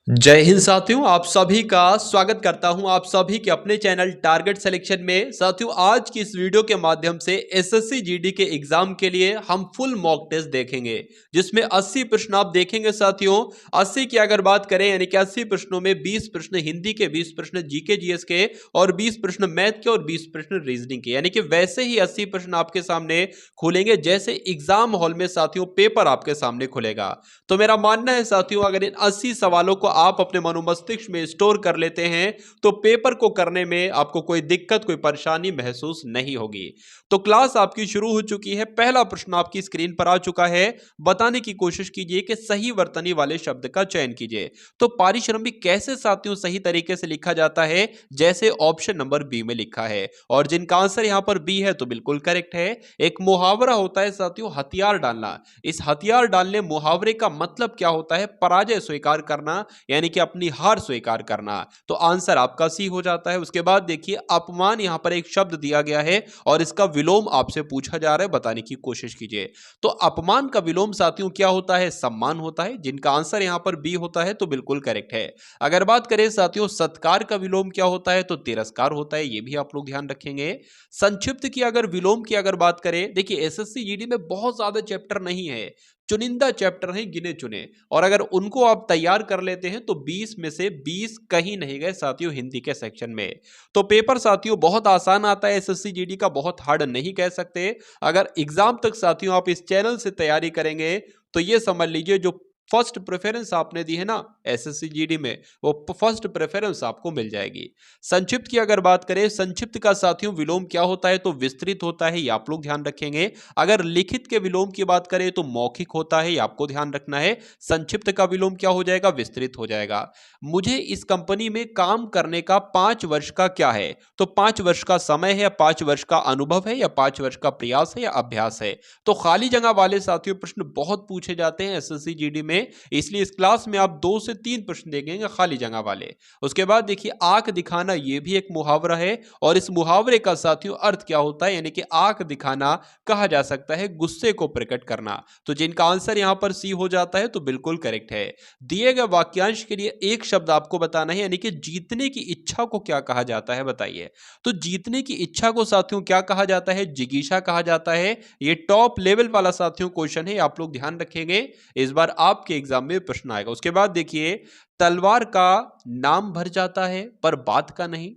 जय हिंद साथियों, आप सभी का स्वागत करता हूं आप सभी के अपने चैनल टारगेट सिलेक्शन में। साथियों, आज की इस वीडियो के माध्यम से एसएससी जीडी के एग्जाम के लिए हम फुल मॉक टेस्ट देखेंगे, जिसमें 80 प्रश्न आप देखेंगे। साथियों, 80 की अगर बात करें यानी कि 80 प्रश्नों में 20 प्रश्न हिंदी के, 20 प्रश्न जीके जीएस के और 20 प्रश्न मैथ के और 20 प्रश्न रीजनिंग के, यानी कि वैसे ही 80 प्रश्न आपके सामने खुलेंगे जैसे एग्जाम हॉल में साथियों पेपर आपके सामने खुलेगा। तो मेरा मानना है साथियों, अगर इन 80 सवालों को आप अपने मनोमस्तिष्क में स्टोर कर लेते हैं तो पेपर को करने में आपको कोई दिक्कत, कोई परेशानी महसूस नहीं होगी। तो क्लास आपकी शुरू हो चुकी है। पहला प्रश्न आपकी स्क्रीन पर आ चुका है। बताने की कोशिश कीजिए कि सही वर्तनी वाले शब्द का चयन कीजिए। तो पारिश्रमिक कैसे साथियों सही तरीके से लिखा जाता है, जैसे ऑप्शन नंबर बी में लिखा है, और जिनका आंसर यहां पर बी है तो बिल्कुल करेक्ट है। एक मुहावरा होता है साथियों हथियार डालना। इस हथियार डालने मुहावरे का मतलब क्या होता है? पराजय स्वीकार करना, यानी कि अपनी हार स्वीकार करना। तो आंसर आपका सी हो जाता है। उसके बाद देखिए, अपमान यहां पर एक शब्द दिया गया है और इसका विलोम आपसे पूछा जा रहा है, बताने की कोशिश कीजिए। तो अपमान का विलोम साथियों क्या होता है? सम्मान होता है। जिनका आंसर यहां पर बी होता है तो बिल्कुल करेक्ट है। अगर बात करें साथियों सत्कार का विलोम क्या होता है, तो तिरस्कार होता है। यह भी आप लोग ध्यान रखेंगे। संक्षिप्त की अगर विलोम की अगर बात करें, देखिए एसएससी जीडी में बहुत ज्यादा चैप्टर नहीं है, चुनिंदा चैप्टर हैं, गिने चुने, और अगर उनको आप तैयार कर लेते हैं तो 20 में से 20 कहीं नहीं गए साथियों हिंदी के सेक्शन में। तो पेपर साथियों बहुत आसान आता है एसएससी जीडी का, बहुत हार्ड नहीं कह सकते। अगर एग्जाम तक साथियों आप इस चैनल से तैयारी करेंगे तो ये समझ लीजिए जो फर्स्ट प्रेफरेंस आपने दी है ना एसएससी जीडी में, वो फर्स्ट प्रेफरेंस आपको मिल जाएगी। संक्षिप्त की अगर बात करें, संक्षिप्त का साथियों विलोम क्या होता है, तो विस्तृत होता है, ये आप लोग ध्यान रखेंगे। अगर लिखित के विलोम की बात करें तो मौखिक होता है, ये आपको ध्यान रखना है। संक्षिप्त का विलोम क्या हो जाएगा? विस्तृत हो जाएगा। मुझे इस कंपनी में काम करने का 5 वर्ष का क्या है, तो 5 वर्ष का समय है, या 5 वर्ष का अनुभव है, या 5 वर्ष का प्रयास है, या अभ्यास है। तो खाली जगह वाले साथियों प्रश्न बहुत पूछे जाते हैं एसएससी जीडी में, इसलिए इस क्लास में आप 2 से 3 प्रश्न देखेंगे खाली जगह वाले। उसके बाद देखिए, आंख दिखाना, यह भी एक मुहावरा है, और इस मुहावरे का साथियों अर्थ क्या होता है, यानी कि आंख दिखाना कहा जा सकता है गुस्से को प्रकट करना। तो जिनका आंसर यहां पर सी हो जाता है तो बिल्कुल करेक्ट है। दिए गए वाक्यांश के लिए एक शब्द आपको बताना है, यानी कि जीतने की इच्छा को क्या कहा जाता है, बताइए। तो जीतने की इच्छा को साथियों क्या कहा जाता है? जिगीशा कहा जाता है। ये टॉप लेवल वाला साथियों क्वेश्चन है, आप लोग ध्यान रखेंगे, इस बार आपके एग्जाम में प्रश्न आएगा। उसके बाद देखिए, तलवार का नाम भर जाता है पर बात का नहीं।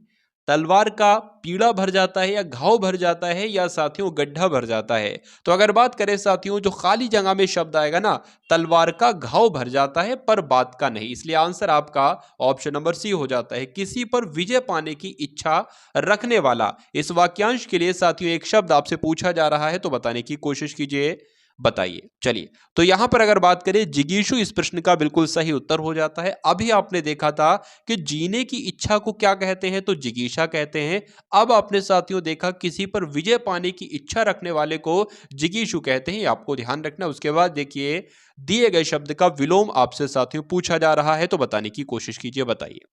तलवार का पीड़ा भर जाता है, या घाव भर जाता है, या साथियों गड्ढा भर जाता है। तो अगर बात करें साथियों, जो खाली जगह में शब्द आएगा ना, तलवार का घाव भर जाता है पर बात का नहीं, इसलिए आंसर आपका ऑप्शन नंबर सी हो जाता है। किसी पर विजय पाने की इच्छा रखने वाला। इस वाक्यांश के लिए साथियों एक शब्द आपसे पूछा जा रहा है, तो बताने की कोशिश कीजिए, बताइए। चलिए, तो यहां पर अगर बात करें जिगीषु, इस प्रश्न का बिल्कुल सही उत्तर हो जाता है। अभी आपने देखा था कि जीने की इच्छा को क्या कहते हैं, तो जिगीषा कहते हैं। अब आपने साथियों देखा किसी पर विजय पाने की इच्छा रखने वाले को जिगीषु कहते हैं, आपको ध्यान रखना। उसके बाद देखिए, दिए गए शब्द का विलोम आपसे साथियों पूछा जा रहा है, तो बताने की कोशिश कीजिए, बताइए।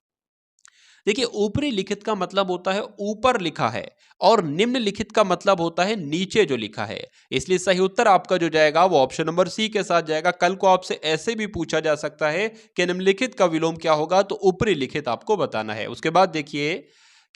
देखिए, ऊपरी लिखित का मतलब होता है ऊपर लिखा है, और निम्न लिखित का मतलब होता है नीचे जो लिखा है। इसलिए सही उत्तर आपका जो जाएगा वो ऑप्शन नंबर सी के साथ जाएगा। कल को आपसे ऐसे भी पूछा जा सकता है कि निम्नलिखित का विलोम क्या होगा, तो ऊपरी लिखित आपको बताना है। उसके बाद देखिए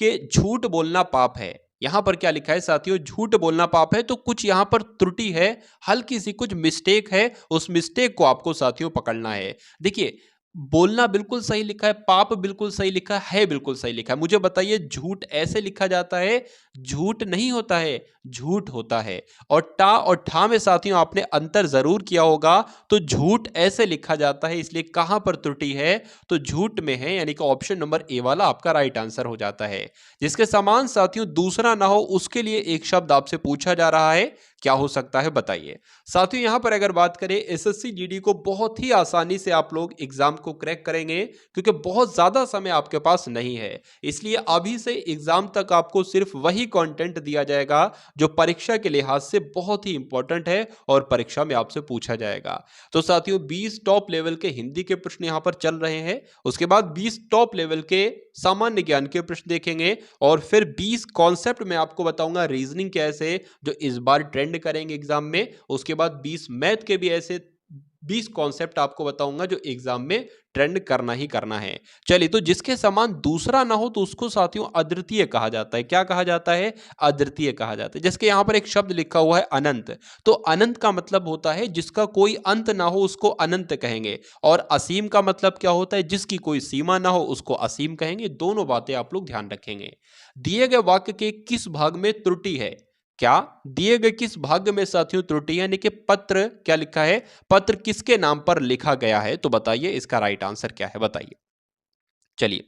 कि झूठ बोलना पाप है। यहां पर क्या लिखा है साथियों? झूठ बोलना पाप है, तो कुछ यहां पर त्रुटि है, हल्की सी कुछ मिस्टेक है, उस मिस्टेक को आपको साथियों पकड़ना है। देखिए, बोलना बिल्कुल सही लिखा है, पाप बिल्कुल सही लिखा है, बिल्कुल सही लिखा है। मुझे बताइए, झूठ ऐसे लिखा जाता है? झूठ नहीं होता है, झूठ होता है। और टा और ठा में साथियों आपने अंतर जरूर किया होगा। तो झूठ ऐसे लिखा जाता है, इसलिए कहां पर त्रुटि है, तो झूठ में है, यानी कि ऑप्शन नंबर ए वाला आपका राइट आंसर हो जाता है। जिसके समान साथियों दूसरा ना हो, उसके लिए एक शब्द आपसे पूछा जा रहा है, क्या हो सकता है, बताइए। साथियों, यहां पर अगर बात करें, एसएससी जीडी को बहुत ही आसानी से आप लोग एग्जाम को क्रैक करेंगे, क्योंकि बहुत ज्यादा समय आपके पास नहीं है। इसलिए अभी से एग्जाम तक आपको सिर्फ वही कंटेंट दिया जाएगा जो परीक्षा के लिहाज से बहुत ही इंपॉर्टेंट है और परीक्षा में आपसे पूछा जाएगा। तो साथियों, 20 टॉप लेवल के हिंदी के प्रश्न यहां पर चल रहे हैं। उसके बाद 20 टॉप लेवल के सामान्य ज्ञान के प्रश्न देखेंगे, और फिर 20 कॉन्सेप्ट मैं आपको बताऊंगा रीजनिंग के ऐसे, जो इस बार ट्रेंड करेंगे एग्जाम में। उसके बाद 20 मैथ के भी ऐसे 20 कॉन्सेप्ट आपको बताऊंगा जो एग्जाम में ट्रेंड करना ही करना है। चलिए, तो जिसके समान दूसरा ना हो तो उसको साथियों अद्वितीय कहा जाता है। क्या कहा जाता है? अद्वितीय कहा जाता है। जैसे यहां पर एक शब्द लिखा हुआ है अनंत, तो अनंत का मतलब होता है जिसका कोई अंत ना हो उसको अनंत कहेंगे, और असीम का मतलब क्या होता है? जिसकी कोई सीमा ना हो उसको असीम कहेंगे। दोनों बातें आप लोग ध्यान रखेंगे। दिए गए वाक्य के किस भाग में त्रुटि है? क्या दिए गए किस भाग में साथियों त्रुटि है? यानी कि पत्र, क्या लिखा है? पत्र किसके नाम पर लिखा गया है? तो बताइए इसका राइट आंसर क्या है, बताइए। चलिए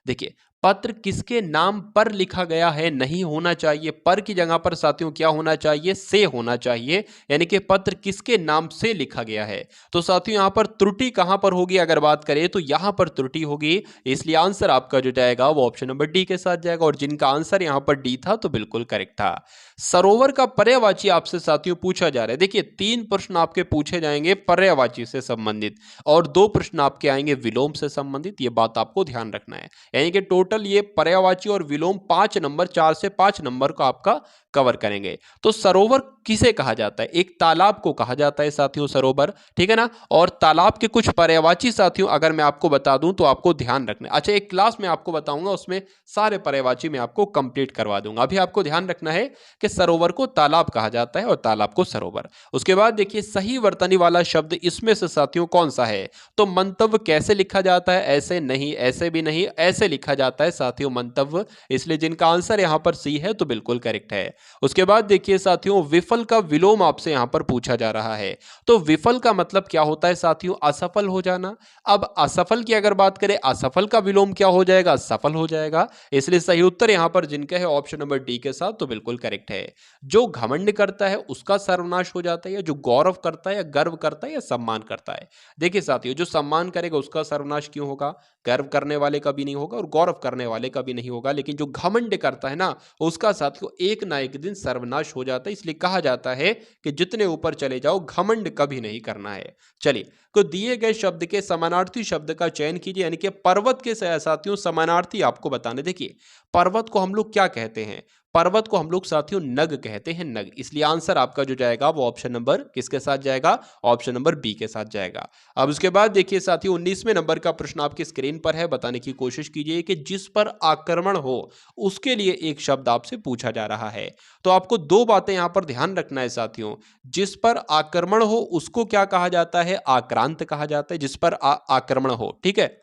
देखिए, पत्र किसके नाम पर लिखा गया है नहीं होना चाहिए। पर की जगह पर साथियों क्या होना चाहिए? से होना चाहिए। यानी कि पत्र किसके नाम से लिखा गया है। तो साथियों यहां पर त्रुटि कहां पर होगी? अगर बात करें तो यहां पर त्रुटि होगी, इसलिए आंसर आपका जो जाएगा वो ऑप्शन नंबर डी के साथ जाएगा। और जिनका आंसर यहां पर डी था तो बिल्कुल करेक्ट था। सरोवर का पर्यायवाची आपसे साथियों पूछा जा रहा है। देखिए 3 प्रश्न आपके पूछे जाएंगे पर्यायवाची से संबंधित, और 2 प्रश्न आपके आएंगे विलोम से संबंधित। ये बात आपको ध्यान रखना है। यानी कि टोटल ये पर्यायवाची और विलोम 5 नंबर, 4 से 5 नंबर को आपका कवर करेंगे। तो सरोवर किसे कहा जाता है? एक तालाब को कहा जाता है साथियों सरोवर, ठीक है ना। और तालाब के कुछ पर्यायवाची साथियों अगर मैं आपको बता दूं तो आपको ध्यान रखना है। अच्छा, एक क्लास में आपको बताऊंगा, उसमें सारे पर्यायवाची मैं आपको कंप्लीट करवा दूंगा। अभी आपको ध्यान रखना है कि सरोवर को तालाब कहा जाता है और तालाब को सरोवर। उसके बाद देखिए सही वर्तनी वाला शब्द इसमें से साथियों कौन सा है? तो मंतव्य कैसे लिखा जाता है? ऐसे नहीं, ऐसे भी नहीं, ऐसे लिखा जाता है साथियों मंतव्य। इसलिए जिनका आंसर यहां पर सी है तो बिल्कुल करेक्ट है। उसके बाद देखिए साथियों विफल का विलोम आपसे यहां पर पूछा जा रहा है। तो विफल का मतलब क्या होता है साथियों? असफल हो जाना। अब असफल की अगर बात करें, असफल का विलोम क्या हो जाएगा? सफल हो जाएगा। इसलिए सही उत्तर यहां पर जिनका है ऑप्शन नंबर डी के साथ तो बिल्कुल करेक्ट है। जो घमंड करता है उसका सर्वनाश हो जाता है, या जो गौरव करता है या गर्व करता है या सम्मान करता है? देखिए साथियों, जो सम्मान करेगा उसका सर्वनाश क्यों होगा? गर्व करने वाले का भी नहीं होगा और गौरव करने वाले का भी नहीं होगा। लेकिन जो घमंड करता है ना, उसका साथियों एक ना एक दिन सर्वनाश हो जाता है। इसलिए कहा जाता है कि जितने ऊपर चले जाओ घमंड कभी नहीं करना है। चलिए, तो दिए गए शब्द के समानार्थी शब्द का चयन कीजिए। यानी कि पर्वत के साथियों समानार्थी आपको बताने। देखिए पर्वत को हम लोग क्या कहते हैं? पर्वत को हम लोग साथियों नग कहते हैं, नग। इसलिए आंसर आपका जो जाएगा वो ऑप्शन नंबर किसके साथ जाएगा? ऑप्शन नंबर बी के साथ जाएगा। अब उसके बाद देखिए साथियों 19वें नंबर का प्रश्न आपकी स्क्रीन पर है। बताने की कोशिश कीजिए कि जिस पर आक्रमण हो उसके लिए एक शब्द आपसे पूछा जा रहा है। तो आपको 2 बातें यहां पर ध्यान रखना है साथियों। जिस पर आक्रमण हो उसको क्या कहा जाता है? आक्रांत कहा जाता है। जिस पर आक्रमण हो, ठीक है,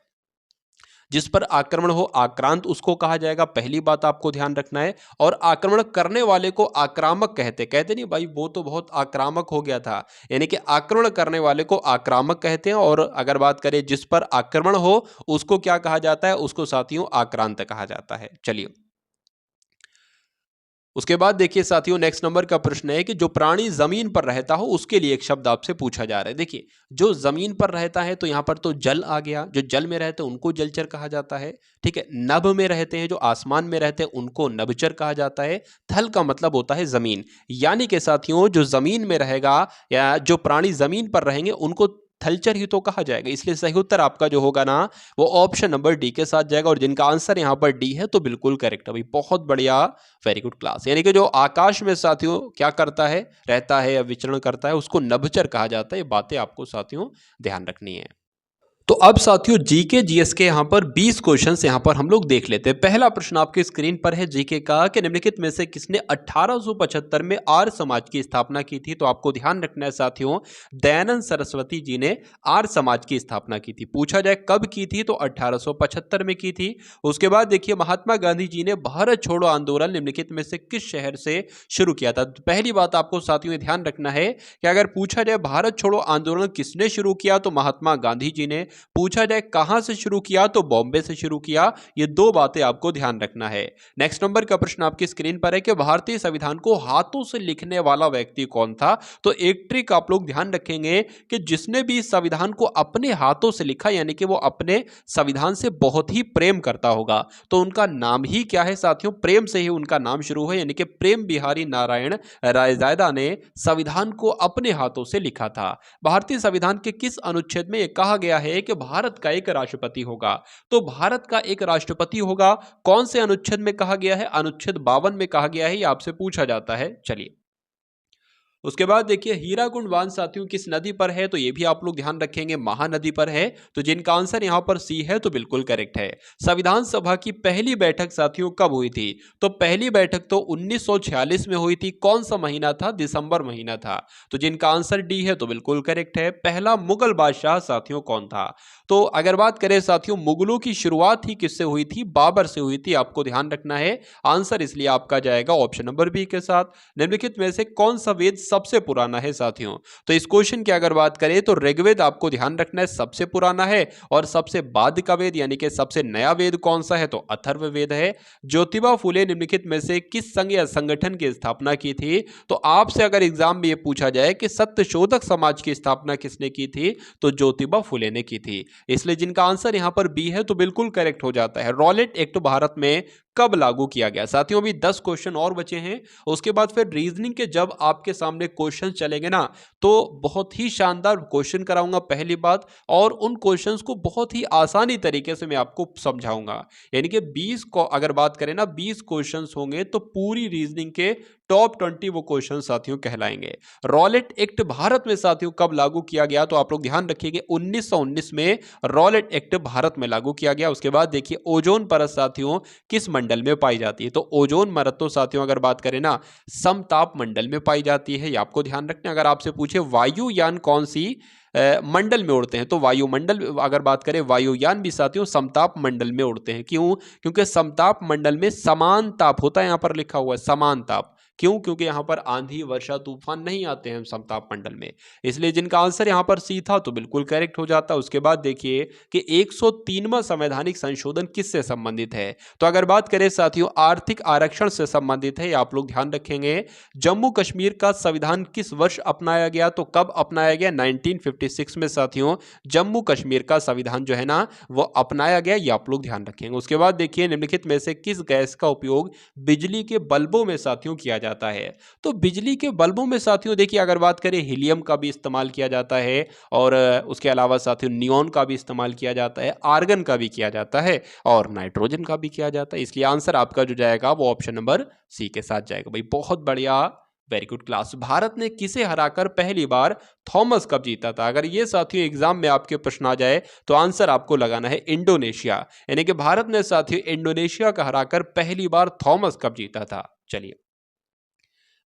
जिस पर आक्रमण हो आक्रांत उसको कहा जाएगा। पहली बात आपको ध्यान रखना है। और आक्रमण करने वाले को आक्रामक कहते कहते नहीं भाई, वो तो बहुत आक्रामक हो गया था। यानी कि आक्रमण करने वाले को आक्रामक कहते हैं। और अगर बात करें जिस पर आक्रमण हो उसको क्या कहा जाता है? उसको साथियों आक्रांत कहा जाता है। चलिए, उसके बाद देखिए साथियों नेक्स्ट नंबर का प्रश्न है कि जो प्राणी जमीन पर रहता हो उसके लिए एक शब्द आपसे पूछा जा रहा है। देखिए जो जमीन पर रहता है तो यहां पर तो जल आ गया। जो जल में रहते हैं उनको जलचर कहा जाता है, ठीक है। नभ में रहते हैं, जो आसमान में रहते हैं उनको नभचर कहा जाता है। थल का मतलब होता है जमीन। यानी कि साथियों जो जमीन में रहेगा या जो प्राणी जमीन पर रहेंगे उनको थलचर ही तो कहा जाएगा। इसलिए सही उत्तर आपका जो होगा ना वो ऑप्शन नंबर डी के साथ जाएगा। और जिनका आंसर यहां पर डी है तो बिल्कुल करेक्ट है भाई, बहुत बढ़िया, वेरी गुड क्लास। यानी कि जो आकाश में साथियों क्या करता है, रहता है या विचरण करता है उसको नभचर कहा जाता है। ये बातें आपको साथियों ध्यान रखनी है। तो अब साथियों जीके जीएस के यहाँ पर 20 क्वेश्चंस यहाँ पर हम लोग देख लेते हैं। पहला प्रश्न आपके स्क्रीन पर है जीके का कि निम्नलिखित में से किसने 1875 में आर्य समाज की स्थापना की थी? तो आपको ध्यान रखना है साथियों, दयानंद सरस्वती जी ने आर्य समाज की स्थापना की थी। पूछा जाए कब की थी तो 1875 में की थी। उसके बाद देखिए महात्मा गांधी जी ने भारत छोड़ो आंदोलन निम्नलिखित में से किस शहर से शुरू किया था? तो पहली बात आपको साथियों ध्यान रखना है कि अगर पूछा जाए भारत छोड़ो आंदोलन किसने शुरू किया तो महात्मा गांधी जी ने। पूछा जाए कहां से शुरू किया तो बॉम्बे से शुरू किया। ये 2 बातें आपको ध्यान रखना है। नेक्स्ट नंबर का प्रश्न आपकी स्क्रीन पर है कि भारतीय संविधान को हाथों से लिखने वाला व्यक्ति कौन था? तो एक ट्रिक आप लोग ध्यान रखेंगे कि जिसने भी इस संविधान को अपने हाथों से लिखा यानी कि वो अपने संविधान से बहुत ही प्रेम करता होगा, तो उनका नाम ही क्या है साथियों? प्रेम से ही उनका नाम शुरू है। यानी कि प्रेम बिहारी नारायण रायजादा ने संविधान को अपने हाथों से लिखा था। भारतीय संविधान के किस अनुच्छेद में यह कहा गया है कि भारत का एक राष्ट्रपति होगा? तो भारत का एक राष्ट्रपति होगा कौन से अनुच्छेद में कहा गया है? अनुच्छेद 52 में कहा गया है। यह आपसे पूछा जाता है। चलिए, उसके बाद देखिए हीराकुंड बांध साथियों किस नदी पर है, तो ये भी आप लोग ध्यान रखेंगे महानदी पर है। तो जिनका आंसर यहाँ पर सी है तो बिल्कुल करेक्ट है। संविधान सभा की पहली बैठक साथियों कब हुई थी, तो पहली बैठक तो 1946 में हुई थी। कौन सा महीना था, दिसंबर महीना था। तो जिनका आंसर डी है तो बिल्कुल करेक्ट है। पहला मुगल बादशाह साथियों कौन था, तो अगर बात करें साथियों मुगलों की शुरुआत ही किससे हुई थी, बाबर से हुई थी। आपको ध्यान रखना है, आंसर इसलिए आपका जाएगा ऑप्शन नंबर बी के साथ। निम्नलिखित में से कौन सा वेद सबसे पुराना है साथियों, तो इस क्वेश्चन की अगर बात करें तो ऋग्वेद आपको ध्यान रखना है सबसे पुराना है, और सबसे बाद का वेद यानी कि सबसे नया वेद कौन सा है, तो अथर्ववेद है। ज्योतिबा फुले निम्नलिखित में से किस संघ या संगठन की स्थापना की थी, तो आपसे अगर एग्जाम में यह पूछा जाए कि सत्यशोधक समाज की स्थापना किसने की थी, तो ज्योतिबा फुले ने की थी। इसलिए जिनका आंसर यहां पर बी है तो बिल्कुल करेक्ट हो जाता है। रॉलेट एक्ट भारत में कब लागू किया गया साथियों, अभी 10 क्वेश्चन और बचे हैं। उसके बाद फिर रीजनिंग के जब आपके सामने क्वेश्चन चलेंगे ना, तो बहुत ही शानदार क्वेश्चन कराऊंगा पहली बात, और उन क्वेश्चंस को बहुत ही आसानी तरीके से मैं आपको समझाऊंगा। यानी कि 20 को अगर बात करें ना, 20 क्वेश्चंस होंगे तो पूरी रीजनिंग के टॉप 20 वो क्वेश्चन साथियों कहलाएंगे। रॉलेट एक्ट भारत में साथियों कब लागू किया गया, तो आप लोग ध्यान रखिएगा 1919 में रॉलेट एक्ट भारत में लागू किया गया। उसके बाद देखिए ओजोन परत साथियों किस मंडल में पाई जाती है, तो ओजोन परत तो साथियों अगर बात करें ना समताप मंडल में पाई जाती है, ये आपको ध्यान रखना। अगर आपसे पूछे वायुयान कौन सी मंडल में उड़ते हैं, तो वायुमंडल, अगर बात करें वायुयान भी साथियों समताप मंडल में उड़ते हैं। क्यों, क्योंकि समताप मंडल में समान ताप होता है, यहां पर लिखा हुआ है समान ताप। क्यों, क्योंकि यहां पर आंधी वर्षा तूफान नहीं आते हैं समताप मंडल में। इसलिए जिनका आंसर यहां पर सी था तो बिल्कुल करेक्ट हो जाता। उसके बाद देखिए कि 103वां संवैधानिक संशोधन किससे संबंधित है, तो अगर बात करें साथियों आर्थिक आरक्षण से संबंधित है, आप लोग ध्यान रखेंगे। जम्मू कश्मीर का संविधान किस वर्ष अपनाया गया, तो कब अपनाया गया, 1956 में साथियों जम्मू कश्मीर का संविधान जो है ना वो अपनाया गया, ये आप लोग ध्यान रखेंगे। उसके बाद देखिए निम्नलिखित में से किस गैस का उपयोग बिजली के बल्बों में साथियों किया जाता है, तो बिजली के बल्बों में साथियों देखिए अगर बात करें हीलियम का भी इस्तेमाल किया जाता है, और उसके अलावा साथियों नियॉन का भी इस्तेमाल किया जाता है, आर्गन का भी किया जाता है, और नाइट्रोजन का भी किया जाता है। इसलिए आंसर आपका जो जाएगा वो ऑप्शन नंबर सी के साथ जाएगा। भाई बहुत बढ़िया, वेरी गुड क्लास। भारत ने किसे हराकर पहली बार थॉमस कप जीता था, अगर ये साथियों एग्जाम में आपके प्रश्न आ जाए तो आंसर आपको लगाना है इंडोनेशिया। यानी कि भारत ने साथियों इंडोनेशिया का हराकर पहली बार थॉमस कप जीता था। चलिए,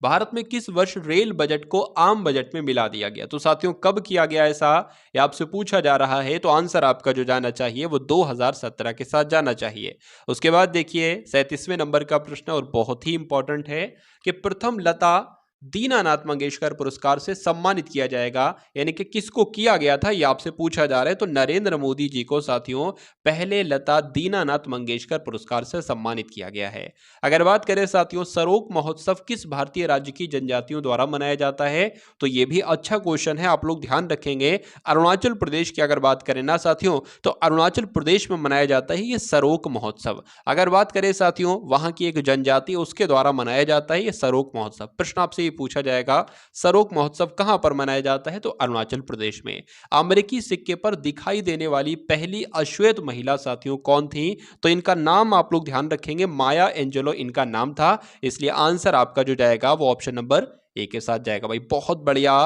भारत में किस वर्ष रेल बजट को आम बजट में मिला दिया गया, तो साथियों कब किया गया ऐसा, ये आपसे पूछा जा रहा है। तो आंसर आपका जो जाना चाहिए वो 2017 के साथ जाना चाहिए। उसके बाद देखिए 37वें नंबर का प्रश्न और बहुत ही इंपॉर्टेंट है कि प्रथम लता दीनानाथ मंगेशकर पुरस्कार से सम्मानित किया जाएगा, यानी कि किसको किया गया था ये आपसे पूछा जा रहा है। तो नरेंद्र मोदी जी को साथियों पहले लता दीनानाथ मंगेशकर पुरस्कार से सम्मानित किया गया है। अगर बात करें साथियों सरोक महोत्सव किस भारतीय राज्य की जनजातियों द्वारा मनाया जाता है, तो ये भी अच्छा क्वेश्चन है, आप लोग ध्यान रखेंगे। अरुणाचल प्रदेश की अगर बात करें ना साथियों, तो अरुणाचल प्रदेश में मनाया जाता है ये सरोक महोत्सव। अगर बात करें साथियों वहां की एक जनजाति उसके द्वारा मनाया जाता है ये सरोक महोत्सव। प्रश्न आपसे ये पूछा जाएगा सरोक महोत्सव कहां पर मनाया जाता है, तो अरुणाचल प्रदेश में। अमेरिकी सिक्के पर दिखाई देने वाली पहली अश्वेत महिला साथियों कौन थी, तो इनका नाम आप लोग ध्यान रखेंगे माया एंजेलो इनका नाम था। इसलिए आंसर आपका जो जाएगा वो ऑप्शन नंबर ए के साथ जाएगा। भाई बहुत बढ़िया,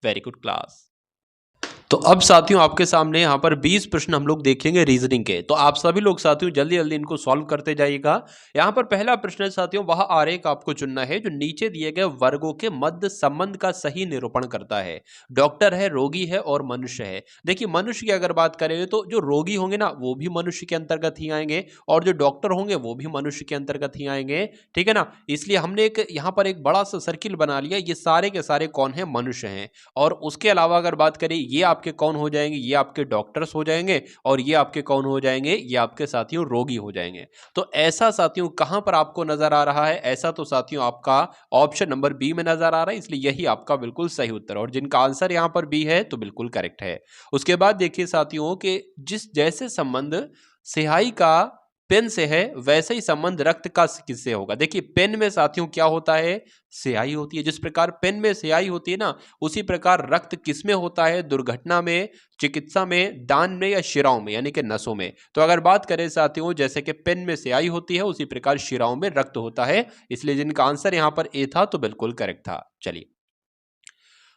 वेरी गुड क्लास। तो अब साथियों आपके सामने यहाँ पर 20 प्रश्न हम लोग देखेंगे रीजनिंग के, तो आप सभी लोग साथियों जल्दी जल्दी इनको सॉल्व करते जाइएगा। यहाँ पर पहला प्रश्न है साथियों, वह आरेख आपको चुनना है जो नीचे दिए गए वर्गों के मध्य संबंध का सही निरूपण करता है। डॉक्टर है, रोगी है और मनुष्य है। देखिए मनुष्य की अगर बात करें तो जो रोगी होंगे ना वो भी मनुष्य के अंतर्गत ही आएंगे, और जो डॉक्टर होंगे वो भी मनुष्य के अंतर्गत ही आएंगे, ठीक है ना। इसलिए हमने एक यहाँ पर एक बड़ा सा सर्किल बना लिया, ये सारे के सारे कौन है, मनुष्य हैं। और उसके अलावा अगर बात करें ये आपके कौन हो जाएंगे, ये आपके डॉक्टर्स हो जाएंगे, और ये आपके कौन हो जाएंगे, ये आपके साथियों रोगी हो जाएंगे। तो ऐसा साथियों कहां पर आपको नजर आ रहा है, ऐसा तो साथियों आपका ऑप्शन नंबर बी में नजर आ रहा है। इसलिए यही आपका बिल्कुल सही उत्तर, और जिनका आंसर यहां पर बी है तो बिल्कुल करेक्ट है। उसके बाद देखिए साथियों कि जिस जैसे संबंध सिहाई का पेन से है वैसे ही संबंध रक्त का किससे होगा। देखिए पेन में साथियों क्या होता है, स्याही होती है। जिस प्रकार पेन में स्याही होती है ना, उसी प्रकार रक्त किस में होता है, दुर्घटना में, चिकित्सा में, दान में, या शिराओं में, यानी कि नसों में। तो अगर बात करें साथियों जैसे कि पेन में स्याही होती है उसी प्रकार शिराओं में रक्त होता है। इसलिए जिनका आंसर यहां पर ए था तो बिल्कुल करेक्ट था। चलिए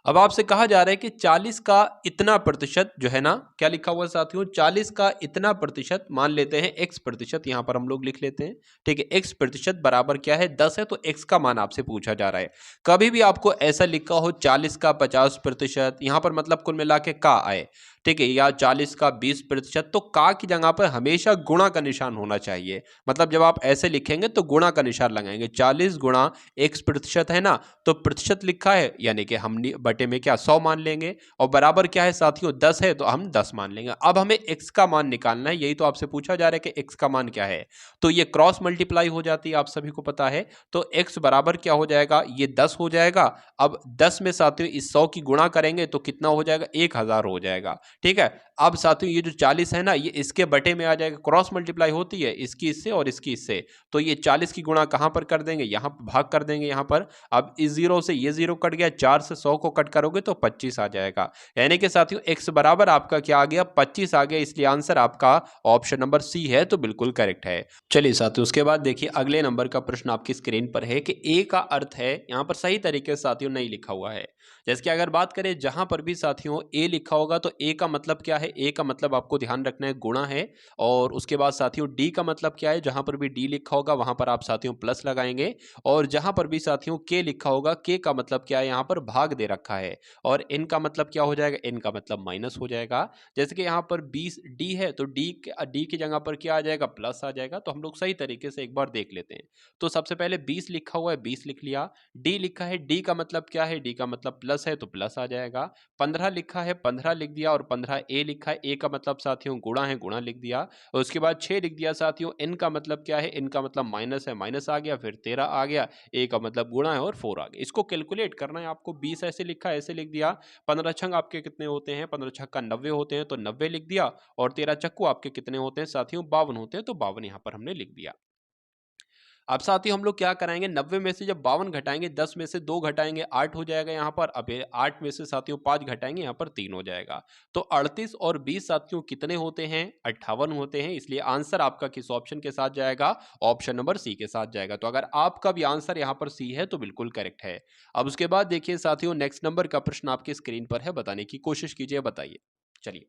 अब आपसे कहा जा रहा है कि 40 का इतना प्रतिशत जो है ना, क्या लिखा हुआ है साथियों, 40 का इतना प्रतिशत, मान लेते हैं x प्रतिशत, यहां पर हम लोग लिख लेते हैं। ठीक है, x प्रतिशत बराबर क्या है, 10 है, तो x का मान आपसे पूछा जा रहा है। कभी भी आपको ऐसा लिखा हो 40 का 50%, यहां पर मतलब कुल मिला के का आए, ठीक है, या 40 का 20%, तो का की जगह पर हमेशा गुणा का निशान होना चाहिए। मतलब जब आप ऐसे लिखेंगे तो गुणा का निशान लगाएंगे, 40 गुणा x प्रतिशत है ना, तो प्रतिशत लिखा है यानी कि हम बटे में क्या 100 मान लेंगे, और बराबर क्या है साथियों 10 है, तो हम 10 मान लेंगे। अब हमें x का मान निकालना है, यही तो आपसे पूछा जा रहा है कि x का मान क्या है। तो ये क्रॉस मल्टीप्लाई हो जाती है, आप सभी को पता है। तो x बराबर क्या हो जाएगा, ये 10 हो जाएगा। अब 10 में साथियों इस 100 की गुणा करेंगे तो कितना हो जाएगा, 1000 हो जाएगा। ठीक है, अब साथियों ये जो 40 है ना, ये इसके बटे में आ जाएगा, क्रॉस मल्टीप्लाई होती है इसकी इससे और इसकी इससे, तो ये 40 की गुणा कहां पर कर देंगे, यहां पर भाग कर देंगे यहां पर। अब इस जीरो से ये जीरो कट गया, 4 से 100 को कट करोगे तो 25 आ जाएगा। यानी कि साथियों x बराबर आपका क्या आ गया, 25 आ गया, इसलिए आंसर आपका ऑप्शन नंबर सी है, तो बिल्कुल करेक्ट है। चलिए साथियों, उसके बाद देखिए अगले नंबर का प्रश्न आपकी स्क्रीन पर है कि ए का अर्थ है, यहां पर सही तरीके से साथियों नहीं लिखा हुआ है। जैसे कि अगर बात करें जहां पर भी साथियों ए लिखा होगा तो ए का मतलब क्या है, ए का मतलब आपको ध्यान रखना है गुणा है। और उसके बाद साथियों डी का मतलब क्या है, जहां पर भी डी लिखा होगा वहां पर आप साथियों प्लस लगाएंगे। और जहां पर भी साथियों के लिखा होगा, के का मतलब क्या है, यहाँ पर भाग दे रखा है। और एन का मतलब क्या हो जाएगा, एन का मतलब माइनस हो जाएगा। जैसे कि यहाँ पर 20 डी है तो डी की जगह पर क्या आ जाएगा, प्लस आ जाएगा। तो हम लोग सही तरीके से एक बार देख लेते हैं। तो सबसे पहले 20 लिखा हुआ है, 20 लिख लिया। डी लिखा है, डी का मतलब क्या है, डी का मतलब प्लस है, तो प्लस आ जाएगा। 15 लिखा है, 15 लिख दिया। और 15 ए लिखा है, ए का मतलब साथियों गुणा है, गुणा लिख दिया। और उसके बाद 6 लिख दिया साथियों। एन का मतलब क्या है, एन का मतलब माइनस है, माइनस आ गया। फिर 13 आ गया, ए का मतलब गुणा है, और 4 आ गया। इसको कैलकुलेट करना है आपको, 20 ऐसे लिखा है, ऐसे लिख दिया। 15 छंग आपके कितने होते हैं, 15 छक्का 90 होते हैं, तो 90 लिख दिया। और 13 चक्कू आपके कितने होते हैं साथियों, 52 होते हैं, तो 52 यहाँ पर हमने लिख दिया। अब साथियों हम लोग क्या कराएंगे, 90 में से जब 52 घटाएंगे, 10 में से 2 घटाएंगे, 8 हो जाएगा यहाँ पर। अब 8 में से साथियों 5 घटाएंगे, यहाँ पर 3 हो जाएगा। तो 38 और 20 साथियों कितने होते हैं, 58 होते हैं। इसलिए आंसर आपका किस ऑप्शन के साथ जाएगा, ऑप्शन नंबर सी के साथ जाएगा। तो अगर आपका भी आंसर यहाँ पर सी है तो बिल्कुल करेक्ट है। अब उसके बाद देखिए साथियों, नेक्स्ट नंबर का प्रश्न आपकी स्क्रीन पर है, बताने की कोशिश कीजिए, बताइए। चलिए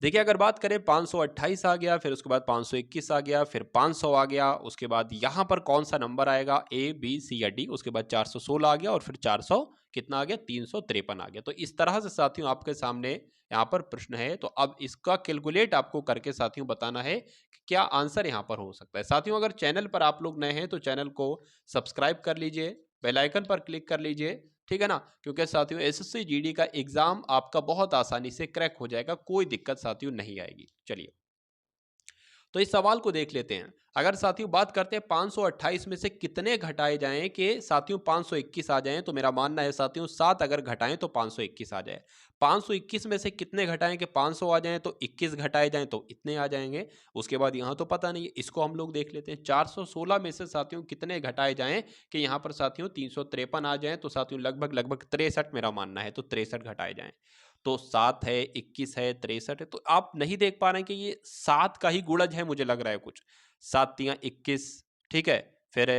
देखिए, अगर बात करें 528 आ गया, फिर उसके बाद 521 आ गया, फिर 500 आ गया, उसके बाद यहाँ पर कौन सा नंबर आएगा, ए बी सी या डी, उसके बाद 416 आ गया, और फिर 400 कितना आ गया, 353 आ गया। तो इस तरह से साथियों आपके सामने यहाँ पर प्रश्न है। तो अब इसका कैलकुलेट आपको करके साथियों बताना है कि क्या आंसर यहाँ पर हो सकता है। साथियों अगर चैनल पर आप लोग नए हैं तो चैनल को सब्सक्राइब कर लीजिए, बेल आइकन पर क्लिक कर लीजिए, ठीक है ना, क्योंकि साथियों एसएससी जीडी का एग्जाम आपका बहुत आसानी से क्रैक हो जाएगा, कोई दिक्कत साथियों नहीं आएगी। चलिए तो इस सवाल को देख लेते हैं। अगर साथियों बात करते हैं 528 में से कितने घटाए जाएं कि साथियों 521 आ जाएं, तो मेरा मानना है साथियों 7 अगर घटाएं तो 521 आ जाए। 521 में से कितने घटाएं कि 500 आ जाएं, तो 21 घटाए जाएं तो इतने आ जाएंगे। उसके बाद यहां तो पता नहीं है, इसको हम लोग देख लेते हैं। 416 में से साथियों कितने घटाए जाएं कि यहां पर साथियों 353 आ जाएं, तो साथियों लगभग लगभग 63 मेरा मानना है, तो 63 घटाए जाएं। तो 7 है, 21 है, 63 है। तो आप नहीं देख पा रहे हैं कि ये 7 का ही गुणज है, मुझे लग रहा है कुछ। 7 तियां 21, ठीक है। फिर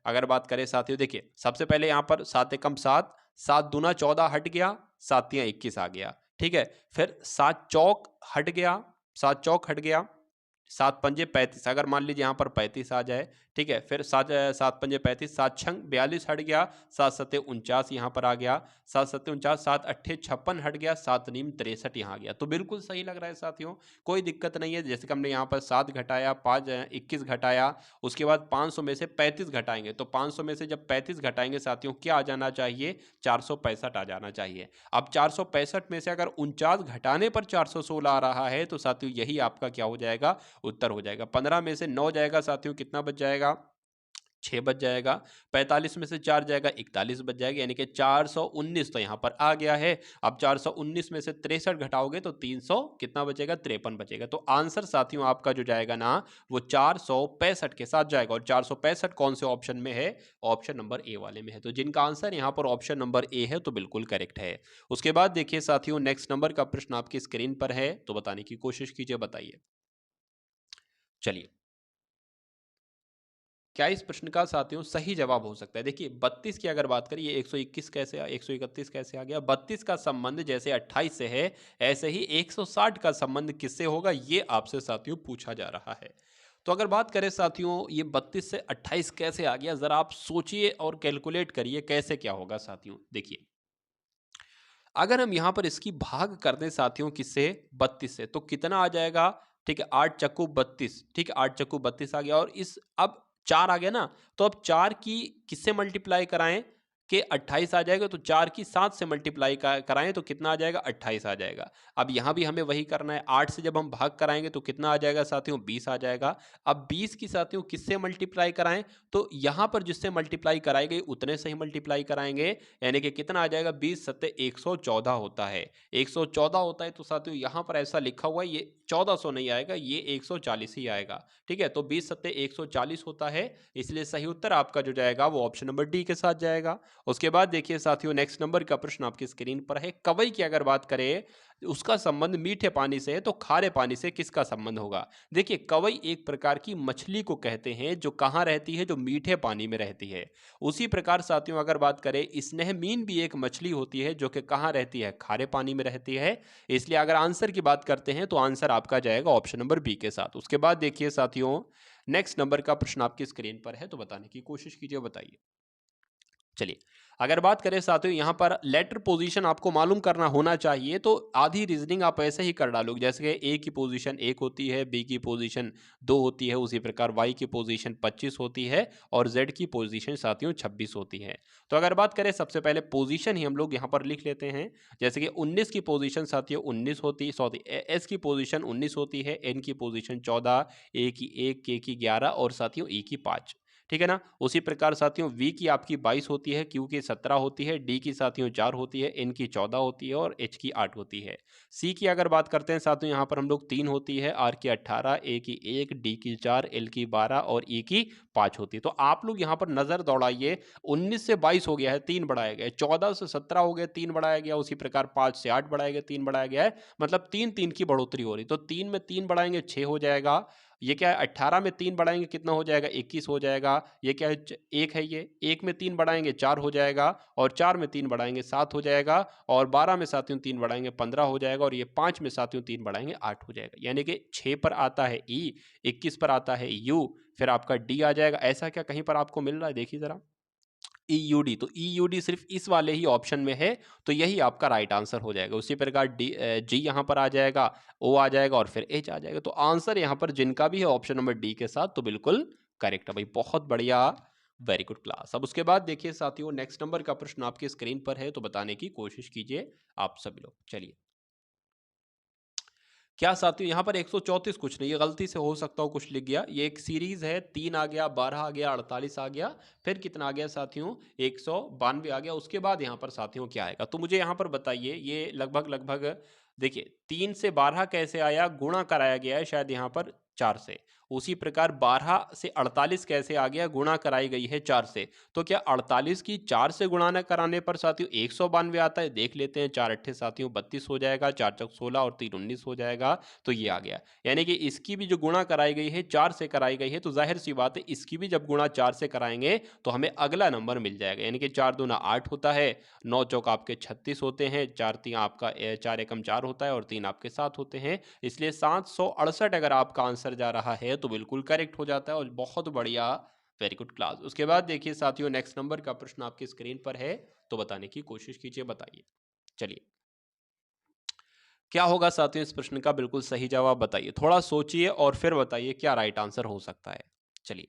अगर बात करें साथियों, देखिए सबसे पहले यहाँ पर 7 एकम 7, 7 दूना 14 हट गया, 7 तियां 21 आ गया, ठीक है। फिर 7 चौक हट गया, 7 चौक हट गया, 7 पंजे 35, अगर मान लीजिए यहाँ पर 35 आ जाए, ठीक है। फिर 7 पंजे 35, 7 छंग 42 हट गया, 7 सत्ते 49 यहाँ पर आ गया, 7 सत्ते 49, 7 अट्ठे 56 हट गया, 7 नीम 63 यहाँ आ गया। तो बिल्कुल सही लग रहा है साथियों, कोई दिक्कत नहीं है। जैसे कि हमने यहाँ पर 7 घटाया, 5 21 घटाया, उसके बाद 500 में से 35 घटाएंगे, तो 500 में से जब 35 घटाएंगे साथियों क्या आ जाना चाहिए, 465 आ जाना चाहिए। अब 465 में से अगर 49 घटाने पर 416 आ रहा है, तो साथियों यही आपका क्या हो जाएगा, उत्तर हो जाएगा। 15 में से 9 जाएगा साथियों, कितना बच जाएगा, 6 बच जाएगा। 45 में से 4 जाएगा, 41 बच जाएगा, यानी कि 419 तो यहाँ पर आ गया है। अब 419 में से 63 घटाओगे तो 300 कितना बचेगा, 53 बचेगा। तो आंसर साथियों आपका जो जाएगा ना, वो 465 के साथ जाएगा। और 465 कौन से ऑप्शन में है, ऑप्शन नंबर ए वाले में है। तो जिनका आंसर यहाँ पर ऑप्शन नंबर ए है, तो बिल्कुल करेक्ट है। उसके बाद देखिए साथियों, नेक्स्ट नंबर का प्रश्न आपकी स्क्रीन पर है, तो बताने की कोशिश कीजिए, बताइए। चलिए क्या इस प्रश्न का साथियों सही जवाब हो सकता है? देखिए 32 की अगर बात करें, ये 121 कैसे 131 कैसे आ गया? 32 का संबंध जैसे 28 से है, ऐसे ही 160 का संबंध किससे होगा, ये आपसे साथियों पूछा जा रहा है। तो अगर बात करें साथियों, ये 32 से 28 कैसे आ गया, जरा आप सोचिए और कैलकुलेट करिए कैसे क्या होगा साथियों। देखिए, अगर हम यहाँ पर इसकी भाग कर दें साथियों किससे, 32 से, तो कितना आ जाएगा? ठीक है, 8 चक्कू 32, ठीक है, 8 चक्कू 32 आ गया, और इस अब 4 आ गया ना, तो अब 4 की किससे मल्टीप्लाई कराएं कि 28 आ जाएगा, तो 4 की 7 से मल्टीप्लाई कराएं तो कितना आ जाएगा, 28 आ जाएगा। अब यहाँ भी हमें वही करना है, 8 से जब हम भाग कराएंगे तो कितना आ जाएगा साथियों, 20 आ जाएगा। अब 20 की साथियों किससे मल्टीप्लाई कराएं, तो यहाँ पर जिससे मल्टीप्लाई कराई गई उतने से ही मल्टीप्लाई कराएंगे, यानी कि कितना आ जाएगा, 20 सत्ते 114 होता है, 114 होता है। तो साथियों यहाँ पर ऐसा लिखा हुआ है, ये 1400 नहीं आएगा, ये 140 ही आएगा। ठीक है, तो 20 सत्ते 140 होता है, इसलिए सही उत्तर आपका जो जाएगा वो ऑप्शन नंबर डी के साथ जाएगा। उसके बाद देखिए साथियों, नेक्स्ट नंबर का प्रश्न आपकी स्क्रीन पर है। कवई की अगर बात करें, उसका संबंध मीठे पानी से है, तो खारे पानी से किसका संबंध होगा? देखिए, कवई एक प्रकार की मछली को कहते हैं जो कहाँ रहती है, जो मीठे पानी में रहती है। उसी प्रकार साथियों अगर बात करें, स्नेहमीन भी एक मछली होती है जो कि कहाँ रहती है, खारे पानी में रहती है। इसलिए अगर आंसर की बात करते हैं तो आंसर आपका जाएगा ऑप्शन नंबर बी के साथ। उसके बाद देखिए साथियों, नेक्स्ट नंबर का प्रश्न आपकी स्क्रीन पर है, तो बताने की कोशिश कीजिए, बताइए। चलिए, अगर बात करें साथियों, यहाँ पर लेटर पोजीशन आपको मालूम करना होना चाहिए, तो आधी रीजनिंग आप ऐसे ही कर डालोगे, जैसे कि ए की पोजीशन 1 होती है, बी की पोजीशन 2 होती है, उसी प्रकार वाई की पोजीशन 25 होती है, और जेड की पोजीशन साथियों 26 होती है। तो अगर बात करें, सबसे पहले पोजीशन ही हम लोग यहाँ पर लिख लेते हैं, जैसे कि 19 की पोजीशन साथियों 19 होती, सॉरी, एस की पोजीशन 19 होती है, एन की पोजीशन 14, ए की 1, के की 11 और साथियों ई की 5। ठीक है ना। उसी प्रकार साथियों वी की आपकी 22 होती है, क्यू की 17 होती है, डी की साथियों 4 होती है, एन की 14 होती है और एच की 8 होती है। सी की अगर बात करते हैं साथियों, यहाँ पर हम लोग 3 होती है, आर की 18, ए की 1, डी की 4, एल की 12 और ई की 5 होती है। तो आप लोग यहाँ पर नजर दौड़ाइए, 19 से 22 हो गया है, 3 बढ़ाया गया है, 14 से 17 हो गया, 3 बढ़ाया गया, उसी प्रकार 5 से 8 बढ़ाया गया, 3 बढ़ाया गया है, मतलब 3 की बढ़ोतरी हो रही। तो 3 में 3 बढ़ाएंगे 6 हो जाएगा। ये क्या है, 18 में 3 बढ़ाएंगे कितना हो जाएगा, 21 हो जाएगा। ये क्या है, 1 है, ये 1 में 3 बढ़ाएंगे 4 हो जाएगा, और 4 में 3 बढ़ाएंगे 7 हो जाएगा, और 12 में साथियों 3 बढ़ाएंगे 15 हो जाएगा, और ये 5 में साथियों 3 बढ़ाएंगे 8 हो जाएगा। यानी कि 6 पर आता है ई, 21 पर आता है यू, फिर आपका डी आ जाएगा। ऐसा क्या कहीं पर आपको मिल रहा है, देखिए जरा, ईयूडी, तो ईयूडी सिर्फ इस वाले ही ऑप्शन में है, तो यही आपका राइट आंसर हो जाएगा। उसी प्रकार डी, जी यहाँ पर आ जाएगा, ओ आ जाएगा और फिर एच आ जाएगा। तो आंसर यहाँ पर जिनका भी है ऑप्शन नंबर डी के साथ, तो बिल्कुल करेक्ट है भाई, बहुत बढ़िया, वेरी गुड क्लास। अब उसके बाद देखिए साथियों, नेक्स्ट नंबर का प्रश्न आपके स्क्रीन पर है, तो बताने की कोशिश कीजिए आप सभी लोग। चलिए, क्या साथियों यहाँ पर 134 कुछ नहीं, ये गलती से हो सकता हो कुछ लिख गया, ये एक सीरीज है, 3 आ गया, 12 आ गया, 48 आ गया, फिर कितना आ गया साथियों, 192 आ गया। उसके बाद यहाँ पर साथियों क्या आएगा, तो मुझे यहाँ पर बताइए, ये लगभग लगभग देखिए 3 से 12 कैसे आया, गुणा कराया गया है शायद यहाँ पर 4 से। उसी प्रकार 12 से 48 कैसे आ गया, गुणा कराई गई है 4 से। तो क्या 48 की 4 से गुणा कराने पर साथियों 192 आता है, देख लेते हैं। 4 अट्ठे साथियों 32 हो जाएगा, 4 चौक 16 और 3 19 हो जाएगा, तो ये आ गया। यानी कि इसकी भी जो गुणा कराई गई है 4 से कराई गई है, तो जाहिर सी बात है इसकी भी जब गुणा 4 से कराएंगे तो हमें अगला नंबर मिल जाएगा। यानी कि 4 दूना 8 होता है, 9 चौक आपके 36 होते हैं, 4 3 आपका 4 एकम 4 होता है, और 3 आपके 7 होते हैं। इसलिए 768 अगर आपका आंसर जा रहा है तो बिल्कुल करेक्ट हो जाता है, और बहुत बढ़िया, वेरी गुड क्लास। उसके बाद देखिए साथियों, नेक्स्ट नंबर का प्रश्न आपकी स्क्रीन पर है, तो बताने की कोशिश कीजिए, बताइए। चलिए, क्या होगा साथियों इस प्रश्न का बिल्कुल सही जवाब, बताइए, थोड़ा सोचिए और फिर बताइए क्या राइट आंसर हो सकता है। चलिए,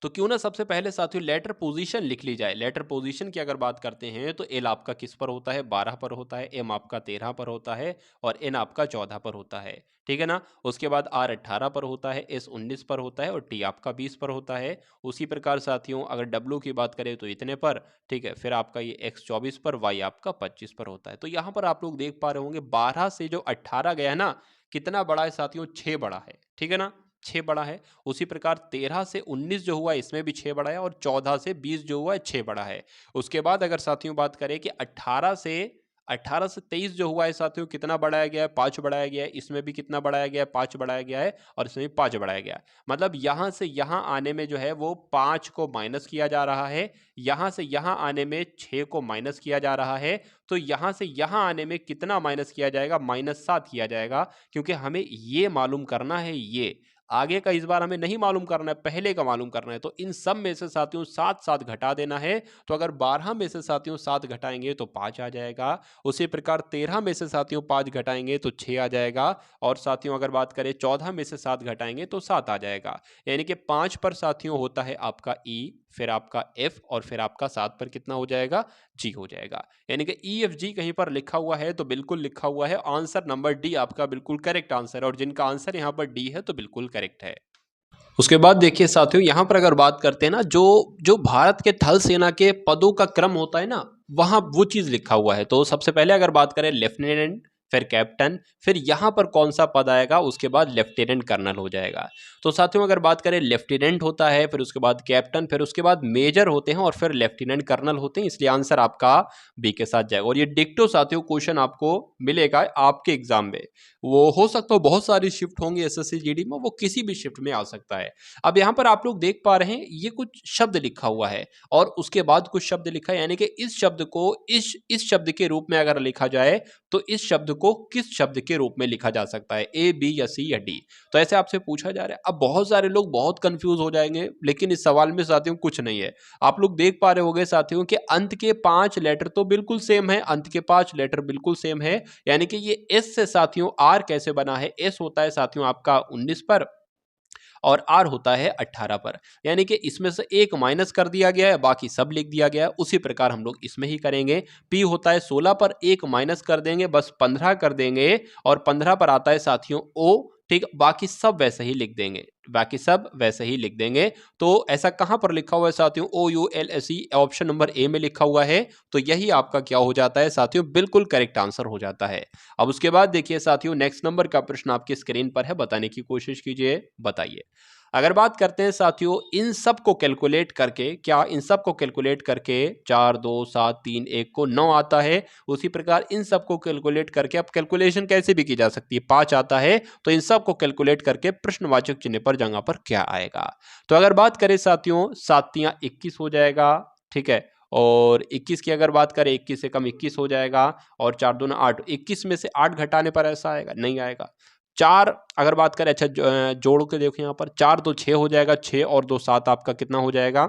तो क्यों ना सबसे पहले साथियों लेटर पोजीशन लिख ली जाए। लेटर पोजीशन की अगर बात करते हैं तो एल आपका किस पर होता है, 12 पर होता है, एम आपका 13 पर होता है, और एन आपका 14 पर होता है। ठीक है ना। उसके बाद आर 18 पर होता है, एस 19 पर होता है, और टी आपका 20 पर होता है। उसी प्रकार साथियों अगर डब्ल्यू की बात करें तो इतने पर, ठीक है, फिर आपका ये एक्स 24 पर, वाई आपका 25 पर होता है। तो यहाँ पर आप लोग देख पा रहे होंगे 12 से जो 18 गया है ना, कितना बड़ा है साथियों, 6 बड़ा है। ठीक है ना, 6 बड़ा है। उसी प्रकार 13 से 19 जो हुआ इसमें भी 6 बड़ा है, और 14 से 20 जो हुआ है 6 बड़ा है। उसके बाद अगर साथियों बात करें कि 18 से 18 से 23 जो हुआ है साथियों कितना बढ़ाया गया है, 5 बढ़ाया गया है, इसमें भी कितना बढ़ाया गया है, 5 बढ़ाया गया है और इसमें भी 5 बढ़ाया गया है। मतलब यहाँ से यहाँ आने में जो है वो 5 को माइनस किया जा रहा है, यहाँ से यहाँ आने में 6 को माइनस किया जा रहा है, तो यहाँ से यहाँ आने में कितना माइनस किया जाएगा, -7 किया जाएगा, क्योंकि हमें ये मालूम करना है, ये आगे का इस बार हमें नहीं मालूम करना है, पहले का मालूम करना है। तो इन सब में से साथियों 7 घटा देना है। तो अगर 12 में से साथियों 7 घटाएंगे तो 5 आ जाएगा। उसी प्रकार 13 में से साथियों 5 घटाएंगे तो 6 आ जाएगा। और साथियों अगर बात करें 14 में से 7 घटाएंगे तो 7 आ जाएगा। यानी कि 5 पर साथियों होता है आपका ई, फिर आपका एफ और फिर आपका 7 पर कितना हो जाएगा, जी हो जाएगा। यानी कि ई एफ जी कहीं पर लिखा हुआ है तो बिल्कुल लिखा हुआ है। आंसर नंबर डी आपका बिल्कुल करेक्ट आंसर है और जिनका आंसर यहाँ पर डी है तो बिल्कुल करेक्ट है। उसके बाद देखिए साथियों यहाँ पर अगर बात करते हैं ना, जो जो भारत के थल सेना के पदों का क्रम होता है ना, वहां वो चीज लिखा हुआ है। तो सबसे पहले अगर बात करें लेफ्टिनेंट, फिर कैप्टन, फिर यहाँ पर कौन सा पद आएगा, उसके बाद लेफ्टिनेंट कर्नल हो जाएगा। तो साथियों अगर बात करें लेफ्टिनेंट होता है, फिर उसके बाद कैप्टन, फिर उसके बाद मेजर होते हैं और फिर लेफ्टिनेंट कर्नल होते हैं, इसलिए आंसर आपका बी के साथ जाएगा। और ये डिक्टो साथियों क्वेश्चन आपको मिलेगा आपके एग्जाम में। वो हो सकता है बहुत सारी शिफ्ट होंगी एसएससी जीडी में, वो किसी भी शिफ्ट में आ सकता है। अब यहाँ पर आप लोग देख पा रहे हैं ये कुछ शब्द लिखा हुआ है और उसके बाद कुछ शब्द लिखा है, यानी कि इस शब्द को इस शब्द के रूप में अगर लिखा जाए तो इस शब्द को किस शब्द के रूप में लिखा जा सकता है, ए, बी या सी या डी। तो ऐसे आपसे पूछा जा रहा है। अब बहुत सारे लोग बहुत कंफ्यूज हो जाएंगे, लेकिन इस सवाल में साथियों कुछ नहीं है। आप लोग देख पा रहे होंगे साथियों कि अंत के 5 लेटर तो बिल्कुल सेम है, अंत के 5 लेटर बिल्कुल सेम है। यानी कि ये एस से साथियों आर कैसे बना है, एस होता है साथियों आपका 19 पर और आर होता है 18 पर। यानी कि इसमें से एक माइनस कर दिया गया है, बाकी सब लिख दिया गया है। उसी प्रकार हम लोग इसमें ही करेंगे। पी होता है 16 पर, एक माइनस कर देंगे, बस 15 कर देंगे और 15 पर आता है साथियों ओ, ठीक, बाकी सब वैसे ही लिख देंगे, बाकी सब वैसे ही लिख देंगे। तो ऐसा कहां पर लिखा हुआ है साथियों, O U L S E, option number A में लिखा हुआ है। तो यही आपका क्या हो जाता है साथियों, बिल्कुल करेक्ट आंसर हो जाता है। अब उसके बाद देखिए साथियों नेक्स्ट नंबर का प्रश्न आपकी स्क्रीन पर है, बताने की कोशिश कीजिए, बताइए। अगर बात करते हैं साथियों इन सब को कैलकुलेट करके, क्या इन सब को कैलकुलेट करके 4 2 7 3 1 को 9 आता है, उसी प्रकार इन सब को कैलकुलेट करके, अब कैलकुलेशन कैसे भी की जा सकती है, 5 आता है, तो इन सब को कैलकुलेट करके प्रश्नवाचक चिन्ह पर जगह पर क्या आएगा। तो अगर बात करें साथियों 7 × 21 हो जाएगा, ठीक है, और 21 की अगर बात करें 21 से कम 21 हो जाएगा और 4 दूना 8, 21 में से 8 घटाने पर ऐसा आएगा, नहीं आएगा। 4 अगर बात करें, अच्छा जोड़ के देखो यहाँ पर 4 2 6 हो जाएगा, 6 और 2 7 आपका कितना हो जाएगा,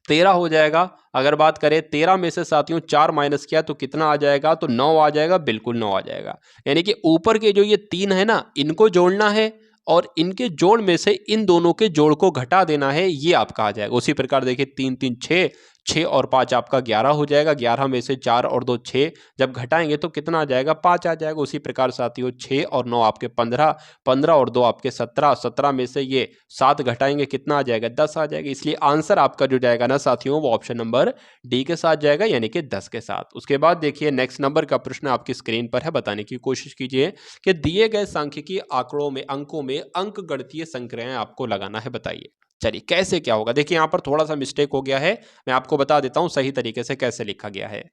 13 हो जाएगा। अगर बात करें 13 में से साथियों 4 माइनस किया तो कितना आ जाएगा, तो 9 आ जाएगा, बिल्कुल 9 आ जाएगा। यानी कि ऊपर के जो ये 3 है ना, इनको जोड़ना है और इनके जोड़ में से इन दोनों के जोड़ को घटा देना है, ये आपका आ जाएगा। उसी प्रकार देखिए 3 3 6, 6 और 5 आपका 11 हो जाएगा, 11 में से 4 और 2 6, जब घटाएंगे तो कितना आ जाएगा, 5 आ जाएगा। उसी प्रकार साथियों 6 और 9 आपके 15, 15 और 2 आपके 17, 17 में से ये 7 घटाएंगे कितना आ जाएगा, 10 आ जाएगा। इसलिए आंसर आपका जो जाएगा ना साथियों वो ऑप्शन नंबर डी के साथ जाएगा, यानी कि 10 के साथ। उसके बाद देखिए नेक्स्ट नंबर का प्रश्न आपकी स्क्रीन पर है, बताने की कोशिश कीजिए कि दिए गए सांख्यिकी आंकड़ों में, अंकों में अंक गणितीय संक्रियाएं आपको लगाना है, बताइए। चलिए कैसे क्या होगा, देखिए यहाँ पर थोड़ा सा मिस्टेक हो गया है, मैं आपको बता देता हूँ सही तरीके से कैसे लिखा गया है।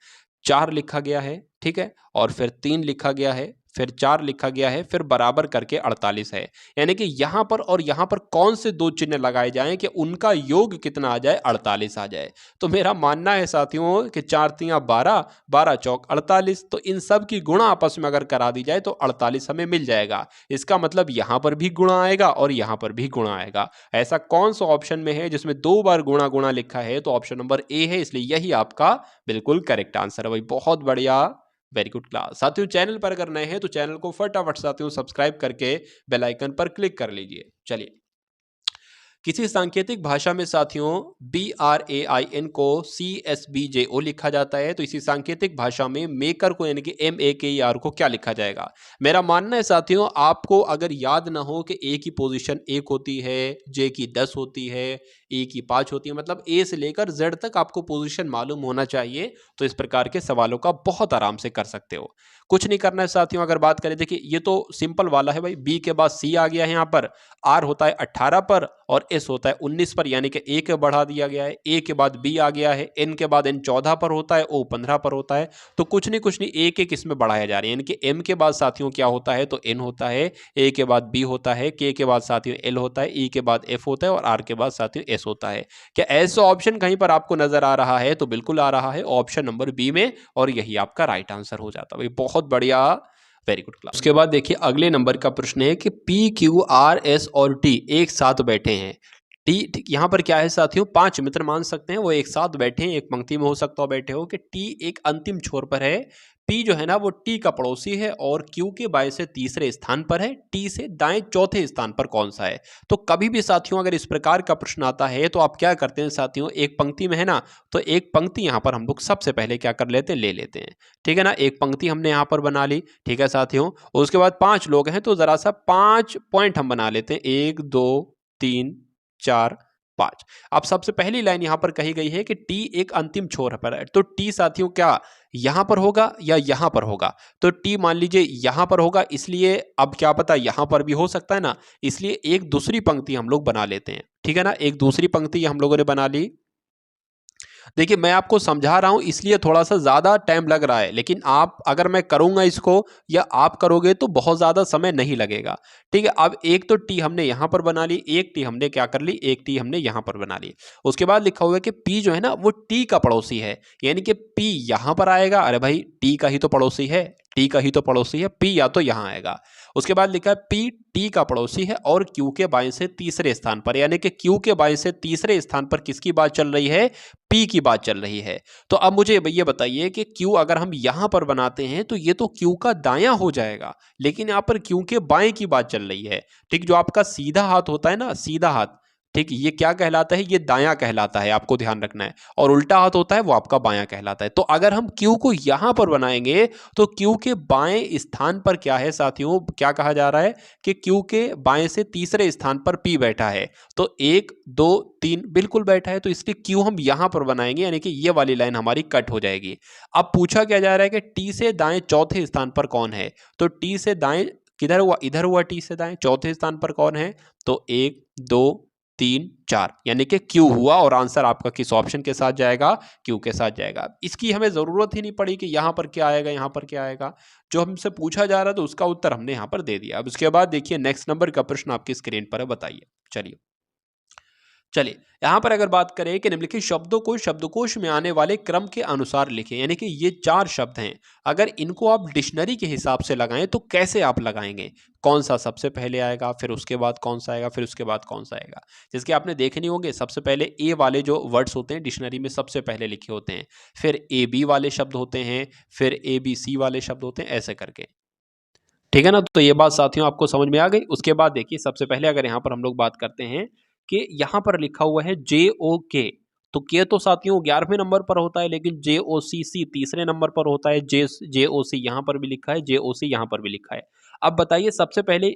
4 लिखा गया है, ठीक है, और फिर 3 लिखा गया है, फिर 4 लिखा गया है, फिर बराबर करके 48 है। यानी कि यहाँ पर और यहाँ पर कौन से दो चिन्ह लगाए जाएं कि उनका योग कितना आ जाए, 48 आ जाए। तो मेरा मानना है साथियों कि 4 3 12, 12 चौक 48, तो इन सब की गुणा आपस में अगर करा दी जाए तो 48 हमें मिल जाएगा। इसका मतलब यहाँ पर भी गुणा आएगा और यहाँ पर भी गुणा आएगा। ऐसा कौन सा ऑप्शन में है जिसमें 2 बार गुणा गुणा लिखा है, तो ऑप्शन नंबर ए है, इसलिए यही आपका बिल्कुल करेक्ट आंसर है भाई। बहुत बढ़िया, वेरी गुड क्लास। साथियों चैनल पर अगर नए हैं तो चैनल को फटाफट साथियों सब्सक्राइब करके बेल आइकन पर क्लिक कर लीजिए। चलिए, किसी सांकेतिक भाषा में साथियों BRAIN को CSBJO लिखा जाता है, तो इसी सांकेतिक भाषा में मेकर को यानी कि MAKER को क्या लिखा जाएगा। मेरा मानना है साथियों आपको अगर याद ना हो कि A की पोजीशन 1 होती है, J की 10 होती है, E की 5 होती है, मतलब A से लेकर Z तक आपको पोजीशन मालूम होना चाहिए, तो इस प्रकार के सवालों का बहुत आराम से कर सकते हो। कुछ नहीं करना है साथियों। अगर बात करें, देखिए ये तो सिंपल वाला है भाई, बी के बाद सी आ गया है, यहाँ पर आर होता है 18 पर और एस होता है 19 पर, यानी कि ए के बढ़ा दिया गया है, ए के बाद बी आ गया है, एन के बाद एन 14 पर होता है, ओ 15 पर होता है। तो कुछ नहीं एक एक इसमें बढ़ाया जा रहा है, यानी कि एम के बाद साथियों क्या होता है, तो एन होता है, ए के बाद बी होता है, के बाद साथियों एल होता है, ई के बाद एफ होता है और आर के बाद साथियों एस होता है। क्या ऐसा ऑप्शन कहीं पर आपको नजर आ रहा है? तो बिल्कुल आ रहा है, ऑप्शन नंबर बी में, और यही आपका राइट आंसर हो जाता है। बहुत बढ़िया, वेरी गुड क्लास। उसके बाद देखिए अगले नंबर का प्रश्न है कि पी क्यू आर एस और टी एक साथ बैठे हैं। टी यहाँ पर क्या है साथियों, 5 मित्र मान सकते हैं, वो एक साथ बैठे हैं, एक पंक्ति में हो सकता हो बैठे हो, कि टी एक अंतिम छोर पर है, पी जो है ना वो टी का पड़ोसी है और क्यू के बाएं से तीसरे स्थान पर है, टी से दाएं चौथे स्थान पर कौन सा है। तो कभी भी साथियों अगर इस प्रकार का प्रश्न आता है तो आप क्या करते हैं साथियों, एक पंक्ति में है ना, तो एक पंक्ति यहाँ पर हम लोग सबसे पहले क्या कर लेते हैं, ले लेते हैं। ठीक है ना, एक पंक्ति हमने यहाँ पर बना ली। ठीक है साथियों, उसके बाद 5 लोग हैं तो जरा सा 5 पॉइंट हम बना लेते हैं, 1 2 3 4 5। अब सबसे पहली लाइन यहां पर कही गई है कि टी एक अंतिम छोर पर है, तो टी साथियों क्या यहां पर होगा या यहां पर होगा, तो टी मान लीजिए यहां पर होगा, इसलिए अब क्या पता यहां पर भी हो सकता है ना, इसलिए एक दूसरी पंक्ति हम लोग बना लेते हैं। ठीक है ना, एक दूसरी पंक्ति हम लोगों ने बना ली। देखिए मैं आपको समझा रहा हूं इसलिए थोड़ा सा ज्यादा टाइम लग रहा है, लेकिन आप अगर मैं करूंगा इसको या आप करोगे तो बहुत ज्यादा समय नहीं लगेगा। ठीक है, अब एक तो टी हमने यहां पर बना ली, एक टी हमने क्या कर ली, एक टी हमने यहां पर बना ली। उसके बाद लिखा हुआ है कि पी जो है ना वो टी का पड़ोसी है, यानी कि पी यहां पर आएगा, अरे भाई टी का ही तो पड़ोसी है, टी का ही तो पड़ोसी है, पी या तो यहां आएगा। उसके बाद लिखा है पी टी का पड़ोसी है और क्यू के बाएं से तीसरे स्थान पर, यानी कि क्यू के बाएं से तीसरे स्थान पर किसकी बात चल रही है, पी की बात चल रही है। तो अब मुझे ये बताइए कि क्यू अगर हम यहां पर बनाते हैं तो ये तो क्यू का दायां हो जाएगा, लेकिन यहां पर क्यू के बाएं की बात चल रही है। ठीक, जो आपका सीधा हाथ होता है ना, सीधा हाथ, ठीक, ये क्या कहलाता है, ये दायां कहलाता है, आपको ध्यान रखना है, और उल्टा हाथ होता है वो आपका बायां कहलाता है। तो अगर हम क्यू को यहां पर बनाएंगे तो क्यू के बाएं स्थान पर क्या है साथियों, क्या कहा जा रहा है कि क्यू के बाएं से तीसरे स्थान पर पी बैठा है, तो 1 2 3 बिल्कुल बैठा है, तो इसलिए क्यू हम यहां पर बनाएंगे, यानी कि ये वाली लाइन हमारी कट हो जाएगी। अब पूछा क्या जा रहा है कि टी से दाएं चौथे स्थान पर कौन है, तो टी से दाएं किधर हुआ, इधर हुआ, टी से दाएं चौथे स्थान पर कौन है, तो 1 2 3 4, यानी कि क्यू हुआ, और आंसर आपका किस ऑप्शन के साथ जाएगा, क्यू के साथ जाएगा। इसकी हमें जरूरत ही नहीं पड़ी कि यहां पर क्या आएगा, यहां पर क्या आएगा, जो हमसे पूछा जा रहा था उसका उत्तर हमने यहां पर दे दिया। अब उसके बाद देखिए नेक्स्ट नंबर का प्रश्न आपकी स्क्रीन पर है, बताइए। चलिए यहां पर अगर बात करें कि निम्नलिखित शब्दों को शब्दकोश में आने वाले क्रम के अनुसार लिखें, यानी कि ये 4 शब्द हैं, अगर इनको आप डिक्शनरी के हिसाब से लगाएं तो कैसे आप लगाएंगे, कौन सा सबसे पहले आएगा, फिर उसके बाद कौन सा आएगा, फिर उसके बाद कौन सा आएगा। जिसके आपने देखे नहीं होंगे, सबसे पहले ए वाले जो वर्ड्स होते हैं डिक्शनरी में सबसे पहले लिखे होते हैं, फिर ए बी वाले शब्द होते हैं, फिर ए बी सी वाले शब्द होते हैं, ऐसे करके। ठीक है ना, तो ये बात साथियों आपको समझ में आ गई। उसके बाद देखिए सबसे पहले अगर यहाँ पर हम लोग बात करते हैं कि यहाँ पर लिखा हुआ है जे ओ के, तो के तो साथियों 11वें नंबर पर होता है, लेकिन जे ओ सी सी तीसरे नंबर पर होता है, जे ओ सी यहाँ पर भी लिखा है, जे ओ सी यहाँ पर भी लिखा है। अब बताइए सबसे पहले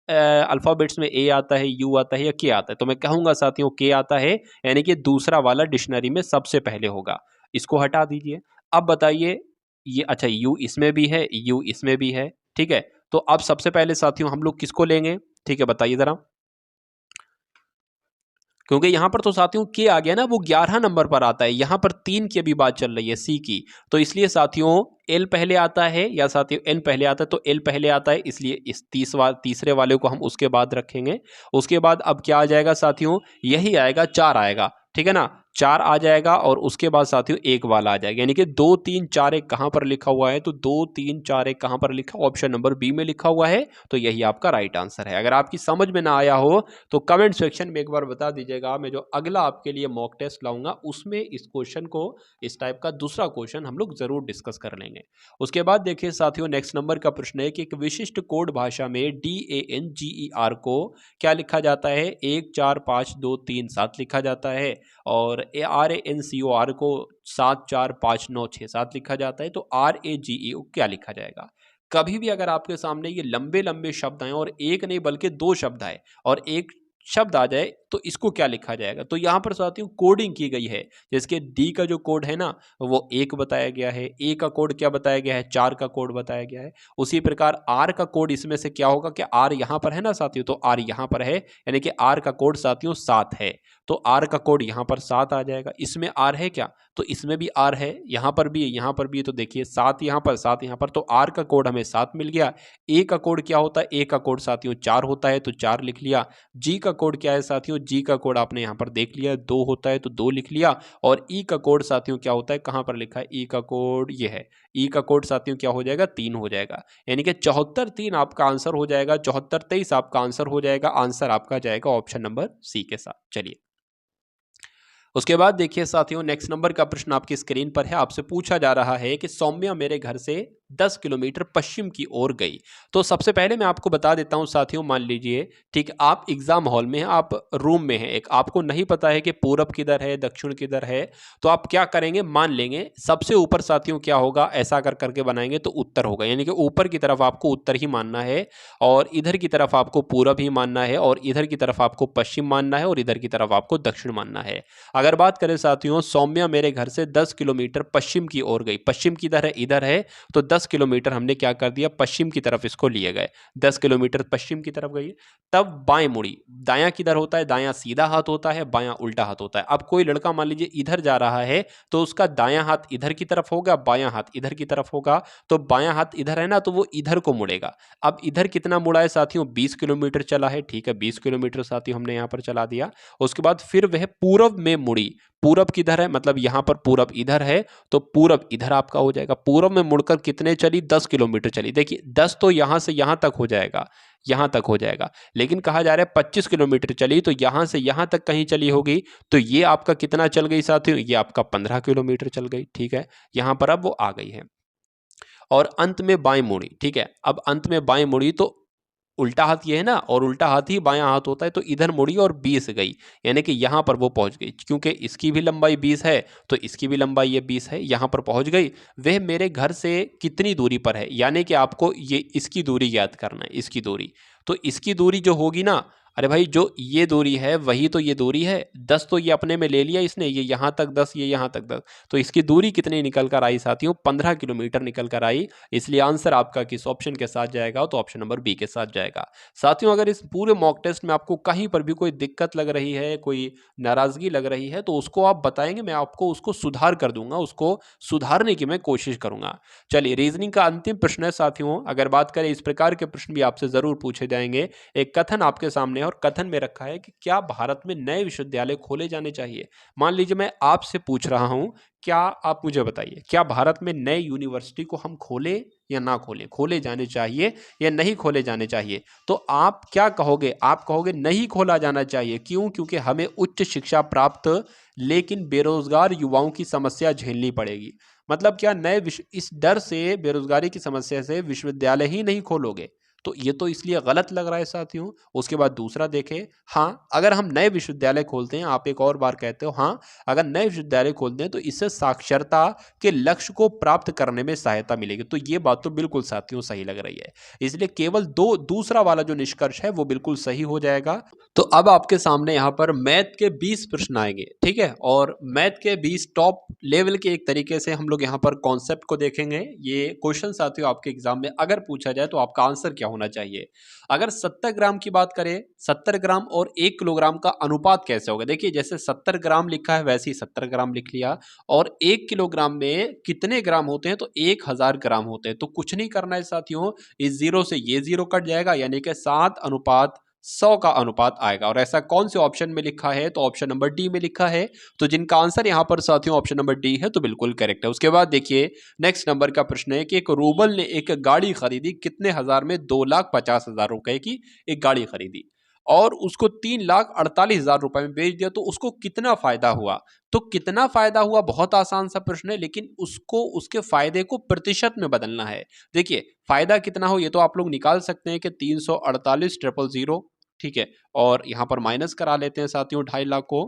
अल्फाबेट्स में ए आता है, यू आता है या के आता है, तो मैं कहूंगा साथियों के आता है, यानी कि दूसरा वाला डिक्शनरी में सबसे पहले होगा, इसको हटा दीजिए। अब बताइए ये, अच्छा यू इसमें भी है, यू इसमें भी है, ठीक है, तो अब सबसे पहले साथियों हम लोग किसको लेंगे, ठीक है बताइए जरा, क्योंकि यहां पर तो साथियों के आ गया ना, वो 11 नंबर पर आता है, यहां पर 3 की अभी बात चल रही है, सी की, तो इसलिए साथियों एल पहले आता है या साथियों एन पहले आता है, तो एल पहले आता है, इसलिए इस तीसरे वाले को हम उसके बाद रखेंगे। उसके बाद अब क्या आ जाएगा साथियों, यही आएगा, 4 आएगा, ठीक है ना, 4 आ जाएगा, और उसके बाद साथियों एक वाला आ जाएगा, यानी कि 2 3 4 1 कहां पर लिखा हुआ है, तो 2 3 4 1 कहां पर लिखा, ऑप्शन नंबर बी में लिखा हुआ है, तो यही आपका राइट आंसर है। अगर आपकी समझ में ना आया हो तो कमेंट सेक्शन में एक बार बता दीजिएगा, मैं जो अगला आपके लिए मॉक टेस्ट लाऊंगा उसमें इस क्वेश्चन को, इस टाइप का दूसरा क्वेश्चन हम लोग जरूर डिस्कस कर लेंगे। उसके बाद देखिए साथियों नेक्स्ट नंबर का प्रश्न है कि एक विशिष्ट कोड भाषा में DANGER को क्या लिखा जाता है, 1 4 5 2 3 7 लिखा जाता है, और RANCOR को 7 4 5 9 6 7 लिखा जाता है, तो RAGE को क्या लिखा जाएगा। कभी भी अगर आपके सामने ये लंबे लंबे शब्द आए और एक नहीं बल्कि 2 शब्द आए और एक शब्द आ जाए तो इसको क्या लिखा जाएगा। तो यहाँ पर साथियों कोडिंग की गई है, जैसे डी का जो कोड है ना वो 1 बताया गया है, ए का कोड क्या बताया गया है, 4 का कोड बताया गया है। उसी प्रकार आर का कोड इसमें से क्या होगा कि आर यहाँ पर है ना साथियों, तो आर यहाँ पर है, यानी कि आर का कोड साथियों 7 है, तो आर का कोड यहाँ पर 7 आ जाएगा। इसमें आर है क्या, तो इसमें भी आर है, यहाँ पर भी है, यहाँ पर भी है, तो देखिए 7 यहाँ पर 7 यहाँ पर, तो आर का कोड हमें 7 मिल गया। ए का कोड क्या होता है, ए का कोड साथियों 4 होता है, तो 4 लिख लिया। जी का कोड क्या है साथियों, जी का कोड आपने यहाँ पर देख लिया 2 होता है, तो 2 लिख लिया। और ई का कोड साथियों क्या होता है, कहाँ पर लिखा है, ई का कोड ये है, ई का कोड साथियों क्या हो जाएगा, 3 हो जाएगा, यानी कि 74 3 आपका आंसर हो जाएगा, 74 23 आपका आंसर हो जाएगा। आंसर आपका जाएगा ऑप्शन नंबर सी के साथ। चलिए उसके बाद देखिए साथियों, नेक्स्ट नंबर का प्रश्न आपकी स्क्रीन पर है। आपसे पूछा जा रहा है कि सौम्या मेरे घर से 10 किलोमीटर पश्चिम की ओर गई। तो सबसे पहले मैं आपको बता देता हूं साथियों, मान लीजिए ठीक, आप एग्जाम हॉल में हैं, आप रूम में हैं, एक आपको नहीं पता है कि पूरब किधर है दक्षिण किधर है, तो आप क्या करेंगे, मान लेंगे सबसे ऊपर साथियों क्या होगा, ऐसा कर करके बनाएंगे तो उत्तर होगा, यानी कि ऊपर की तरफ आपको उत्तर ही मानना है, और इधर की तरफ आपको पूरब ही मानना है, और इधर की तरफ आपको पश्चिम मानना है, और इधर की तरफ आपको दक्षिण मानना है। अगर बात करें साथियों, सौम्या मेरे घर से 10 किलोमीटर पश्चिम की ओर गई, पश्चिम किधर है, इधर है, तो 10 किलोमीटर हमने क्या कर दिया, पश्चिम की तरफ इसको लिए गए, 10 किलोमीटर पश्चिम की तरफ गई। तब बाएं मुड़ी, दायां किधर होता है, दायां सीधा हाथ होता है, बायां उल्टा हाथ होता है। अब कोई लड़का मान लीजिए इधर जा रहा है, तो उसका दायां हाथ इधर की तरफ होगा, बायां हाथ इधर की तरफ होगा, तो बायां हाथ इधर है ना, तो वो इधर को मुड़ेगा। अब इधर कितना मुड़ा है साथियों, 20 किलोमीटर चला है, ठीक है, 20 किलोमीटर साथियों हमने यहां पर चला दिया। उसके बाद फिर वह पूरब में मुड़ी, पूरब किधर है, मतलब यहां पर पूरब इधर है, तो पूरब इधर आपका हो जाएगा। पूरब में मुड़कर कितने चली, 10 किलोमीटर चली। देखिए 10 तो यहां से यहां तक हो जाएगा, यहां तक हो जाएगा, लेकिन कहा जा रहा है 25 किलोमीटर चली, तो यहां से यहां तक कहीं चली होगी, तो ये आपका कितना चल गई साथियों, ये आपका 15 किलोमीटर चल गई, ठीक है, यहां पर अब वो आ गई है। और अंत में बाएं मुड़ी, ठीक है, अब अंत में बाएं मुड़ी, तो उल्टा हाथ ये है ना, और उल्टा हाथ ही बायां हाथ होता है, तो इधर मुड़ी और 20 गई, यानी कि यहां पर वो पहुंच गई, क्योंकि इसकी भी लंबाई 20 है, तो इसकी भी लंबाई ये 20 है, यहां पर पहुंच गई। वह मेरे घर से कितनी दूरी पर है, यानी कि आपको ये इसकी दूरी याद करना है, इसकी दूरी, तो इसकी दूरी जो होगी ना, अरे भाई जो ये दूरी है वही तो ये दूरी है, 10 तो ये अपने में ले लिया इसने, ये यहां तक 10, ये यहां तक 10, तो इसकी दूरी कितनी निकल कर आई साथियों, 15 किलोमीटर निकल कर आई। इसलिए आंसर आपका किस ऑप्शन के साथ जाएगा, तो ऑप्शन नंबर बी के साथ जाएगा। साथियों अगर इस पूरे मॉक टेस्ट में आपको कहीं पर भी कोई दिक्कत लग रही है, कोई नाराजगी लग रही है, तो उसको आप बताएंगे, मैं आपको उसको सुधार कर दूंगा, उसको सुधारने की मैं कोशिश करूंगा। चलिए रीजनिंग का अंतिम प्रश्न है साथियों, अगर बात करें इस प्रकार के प्रश्न भी आपसे जरूर पूछे जाएंगे। एक कथन आपके सामने है, और कथन में रखा है कि क्या भारत में नए विश्वविद्यालय खोले जाने चाहिए। मान लीजिए मैं आपसे पूछ रहा हूं, क्या आप मुझे बताइए, क्या भारत में नए यूनिवर्सिटी को हम खोले या ना खोले, खोले जाने चाहिए या नहीं खोले जाने चाहिए, तो आप क्या कहोगे, आप कहोगे नहीं खोला जाना चाहिए। क्यों, क्योंकि हमें उच्च शिक्षा प्राप्त लेकिन बेरोजगार युवाओं की समस्या झेलनी पड़ेगी। मतलब क्या, नए इस डर से, बेरोजगारी की समस्या से विश्वविद्यालय ही नहीं खोलोगे, तो ये तो इसलिए गलत लग रहा है साथियों। उसके बाद दूसरा देखें, हाँ अगर हम नए विश्वविद्यालय खोलते हैं, आप एक और बार कहते हो, हाँ अगर नए विश्वविद्यालय खोलते हैं तो इससे साक्षरता के लक्ष्य को प्राप्त करने में सहायता मिलेगी, तो ये बात तो बिल्कुल साथियों सही लग रही है। इसलिए केवल दूसरा वाला जो निष्कर्ष है वो बिल्कुल सही हो जाएगा। तो अब आपके सामने यहाँ पर मैथ के 20 प्रश्न आएंगे, ठीक है, और मैथ के 20 टॉप लेवल के एक तरीके से हम लोग यहाँ पर कॉन्सेप्ट को देखेंगे। ये क्वेश्चन साथियों आपके एग्जाम में अगर पूछा जाए तो आपका आंसर क्या होना चाहिए। अगर 70 ग्राम की बात करें, 70 ग्राम और 1 किलोग्राम का अनुपात कैसे होगा। देखिए जैसे 70 ग्राम लिखा है वैसे ही 70 ग्राम लिख लिया, और 1 किलोग्राम में कितने ग्राम होते हैं, तो 1000 ग्राम होते हैं। तो कुछ नहीं करना है साथियों, इस जीरो से ये जीरो कट जाएगा, यानी कि 7:100 का अनुपात आएगा। और ऐसा कौन से ऑप्शन में लिखा है, तो ऑप्शन नंबर डी में लिखा है। तो जिनका आंसर यहां पर साथियों ऑप्शन नंबर डी है, तो बिल्कुल करेक्ट है। उसके बाद देखिए नेक्स्ट नंबर का प्रश्न है कि एक रूबल ने एक गाड़ी खरीदी, कितने हजार में, 2,50,000 रुपए की एक गाड़ी खरीदी, और उसको 3,48,000 रुपए में बेच दिया, तो उसको कितना फायदा हुआ। तो कितना फायदा हुआ, बहुत आसान सा प्रश्न है, लेकिन उसको उसके फायदे को प्रतिशत में बदलना है। देखिए फायदा कितना हो ये तो आप लोग निकाल सकते हैं कि 348,000, ठीक है, और यहां पर माइनस करा लेते हैं साथियों 2.5 लाख को,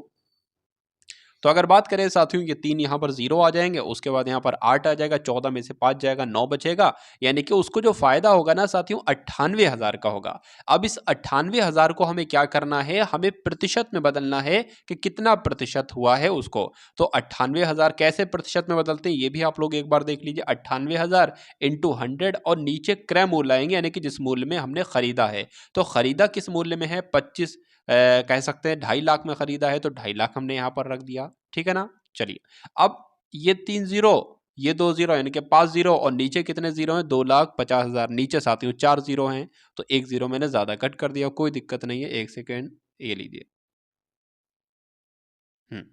तो अगर बात करें साथियों, ये 3 यहाँ पर 0 आ जाएंगे, उसके बाद यहाँ पर 8 आ जाएगा, 14 में से 5 जाएगा, 9 बचेगा, यानी कि उसको जो फायदा होगा ना साथियों 98,000 का होगा। अब इस 98,000 को हमें क्या करना है, हमें प्रतिशत में बदलना है कि कितना प्रतिशत हुआ है उसको। तो 98,000 कैसे प्रतिशत में बदलते हैं ये भी आप लोग एक बार देख लीजिए। 98,000 इंटू 100 और नीचे क्रय मूल्य आएंगे, यानी कि जिस मूल्य में हमने खरीदा है। तो खरीदा किस मूल्य में है, 25 कह सकते हैं 2.5 लाख में खरीदा है, तो 2.5 लाख हमने यहाँ पर रख दिया, ठीक है ना। चलिए, अब ये 3 जीरो, ये 2 जीरो, यानी कि 5 जीरो, और नीचे कितने जीरो हैं, 2,50,000, नीचे साथियों 4 जीरो हैं, तो 1 जीरो मैंने ज्यादा कट कर दिया, कोई दिक्कत नहीं है। 1 सेकेंड, ये लीजिए। हम्म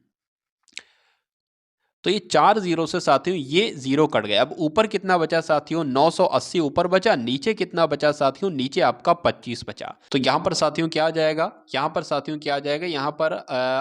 तो ये 4 जीरो से साथियों ये जीरो कट गए। अब ऊपर कितना बचा साथियों, 980 ऊपर बचा, नीचे कितना बचा साथियों, नीचे आपका 25 बचा। तो यहां पर साथियों क्या आ जाएगा, यहां पर साथियों क्या आ जाएगा, यहां पर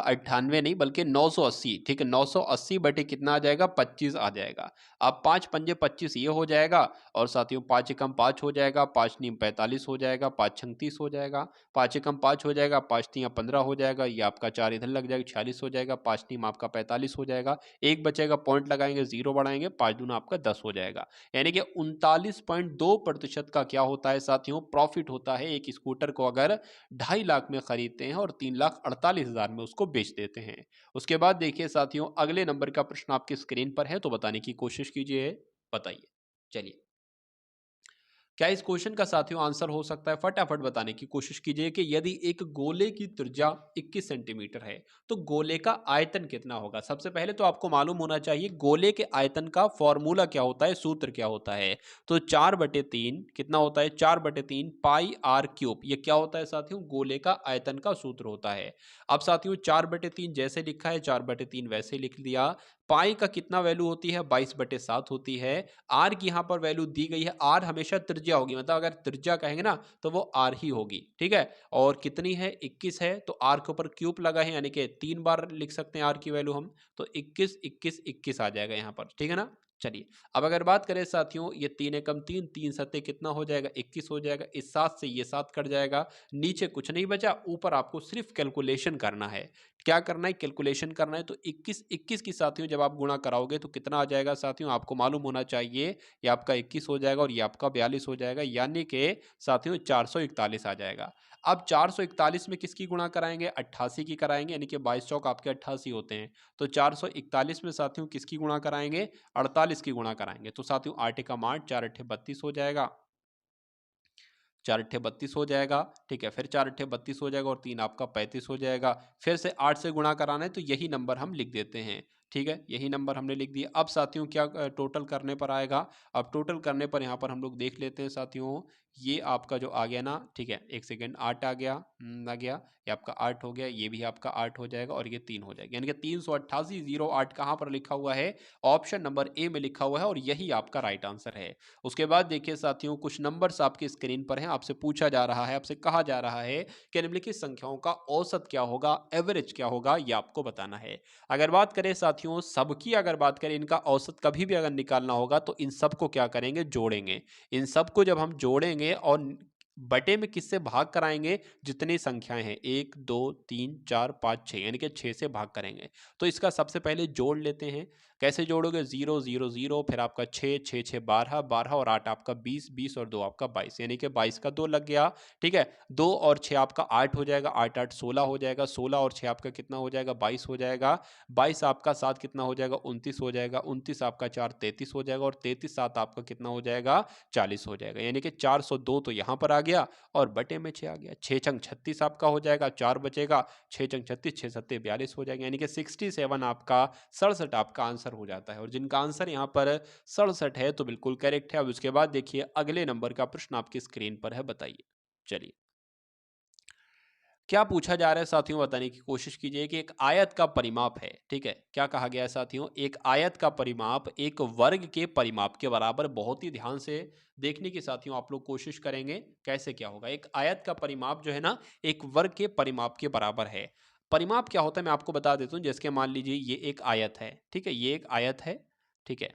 98 नहीं बल्कि 980, ठीक है, 980 बटे कितना आ जाएगा, 25 आ जाएगा। अब 5 पंजे 25 ये हो जाएगा, और साथियों 5 एकम 5 हो जाएगा, 5 नीम 45 हो जाएगा, 5 छंग 30 हो जाएगा, 5 एकम 5 हो जाएगा, 5 तियां 15 हो जाएगा, ये आपका 4 इधर लग जाएगा, 46 हो जाएगा, 5 नीम आपका 45 हो जाएगा, एक बचेगा, पॉइंट लगाएंगे, जीरो बढ़ाएंगे, 5 दूना आपका 10 हो जाएगा। यानी कि 39.2% का क्या होता है साथियों, प्रॉफिट होता है एक स्कूटर को अगर 2.5 लाख में खरीदते हैं और 3,48,000 में उसको बेच देते हैं। उसके बाद देखिए साथियों, अगले नंबर का प्रश्न आपकी स्क्रीन पर है, तो बताने की कोशिश कीजिए, बताइए। चलिए, क्या इस क्वेश्चन का साथियों आंसर हो सकता है, फटाफट बताने की कोशिश कीजिए कि यदि एक गोले की त्रिज्या 21 सेंटीमीटर है तो गोले का आयतन कितना होगा। सबसे पहले तो आपको मालूम होना चाहिए गोले के आयतन का फॉर्मूला क्या होता है, सूत्र क्या होता है। तो 4/3 कितना होता है, 4/3 पाई आर क्यूब, ये क्या होता है साथियों, गोले का आयतन का सूत्र होता है। अब साथियों 4/3 जैसे लिखा है 4/3 वैसे लिख दिया। पाई का कितना वैल्यू होती है, 22/7 होती है। आर की यहाँ पर वैल्यू दी गई है, आर हमेशा त्रिज्या होगी, मतलब अगर त्रिज्या कहेंगे ना तो वो आर ही होगी, ठीक है। और कितनी है, 21 है, तो आर के ऊपर क्यूब लगा है, यानी कि 3 बार लिख सकते हैं आर की वैल्यू हम, तो 21 21 21 आ जाएगा यहाँ पर, ठीक है ना। चलिए, अब अगर बात करें साथियों, ये 3 एकम 3, 3 सत्ते कितना हो जाएगा, 21 हो जाएगा। इस 7 से ये 7 कट जाएगा, नीचे कुछ नहीं बचा, ऊपर आपको सिर्फ कैलकुलेशन करना है। क्या करना है, कैलकुलेशन करना है। तो 21 21 की साथियों जब आप गुणा कराओगे तो कितना आ जाएगा साथियों, आपको मालूम होना चाहिए, ये आपका 21 हो जाएगा और ये आपका 42 हो जाएगा, यानी कि साथियों 441 आ जाएगा। अब 441 में किसकी गुणा कराएंगे, 88 की कराएंगे, यानी कि 22 चौक आपके 88 होते हैं। तो 441 में साथियों किसकी गुणा कराएंगे, 48 की गुणा कराएंगे। तो साथियों 8 एकम 8, 4 अट्ठे 32 हो जाएगा, 4 अट्ठे 32 हो जाएगा, ठीक है। फिर 4 अट्ठे 32 हो जाएगा और 3 आपका 35 हो जाएगा। फिर से 8 से गुणा कराना है तो यही नंबर हम लिख देते हैं, ठीक है, यही नंबर हमने लिख दिया। अब साथियों क्या टोटल करने पर आएगा, अब टोटल करने पर यहाँ पर हम लोग देख लेते हैं साथियों, ये आपका जो आ गया ना, ठीक है, एक सेकेंड, 8 आ गया, आ गया, ये आपका 8 हो गया, ये भी आपका 8 हो जाएगा और ये 3 हो जाएगा, यानी कि 388,08 कहाँ पर लिखा हुआ है, ऑप्शन नंबर ए में लिखा हुआ है, और यही आपका राइट आंसर है। उसके बाद देखिए साथियों, कुछ नंबर्स आपकी स्क्रीन पर हैं, आपसे पूछा जा रहा है, आपसे कहा जा रहा है कि निम्नलिखित संख्याओं का औसत क्या होगा, एवरेज क्या होगा, ये आपको बताना है। अगर बात करें साथियों सबकी, अगर बात करें इनका औसत कभी भी अगर निकालना होगा तो इन सबको क्या करेंगे, जोड़ेंगे। इन सबको जब हम जोड़ेंगे और बटे में किससे भाग कराएंगे, जितनी संख्याएं हैं 1 2 3 4 5 6, यानी कि 6 से भाग करेंगे। तो इसका सबसे पहले जोड़ लेते हैं। कैसे जोड़ोगे, 0 0 0, फिर आपका 6 6 6 12 12 और 8 आपका 20 20 और 2 आपका 22, यानी कि 22 का 2 लग गया, ठीक है। 2 और 6 आपका 8 हो जाएगा, 8 8 16 हो जाएगा, 16 और 6 आपका कितना हो जाएगा, 22 हो जाएगा। 22 आपका 7 कितना हो जाएगा, 29 हो जाएगा। 29 आपका 4 33 हो जाएगा, और 33 7 आपका कितना हो जाएगा, 40 हो जाएगा, यानी कि 402 तो यहाँ पर आ गया और बटे में 6 आ गया। 6 छंग 36 आपका हो जाएगा, 4 बचेगा, 6 छंग 36, 6 सत्ते 42 हो जाएगा, यानी कि 67 आपका 67 आपका आंसर हो जाता है। और जिनका आंसर यहाँ पर 67 है तो बिल्कुल करेक्ट है। अब उसके बाद देखिए अगले नंबर का प्रश्न आपकी स्क्रीन पर है, बताइए। चलिए, क्या पूछा जा रहा है साथियों, बताने की कोशिश कीजिए कि एक आयत का परिमाप है, ठीक है। क्या कहा गया है साथियों, एक आयत का परिमाप एक वर्ग के परिमाप के बराबर। बहुत ही ध्यान से देखने की साथियों आप लोग कोशिश करेंगे, कैसे क्या होगा। एक आयत का परिमाप जो है ना, एक वर्ग के परिमाप के बराबर है। परिमाप क्या होता है मैं आपको बता देता हूँ। जैसे कि मान लीजिए ये एक आयत है, ठीक है, ये एक आयत है, ठीक है,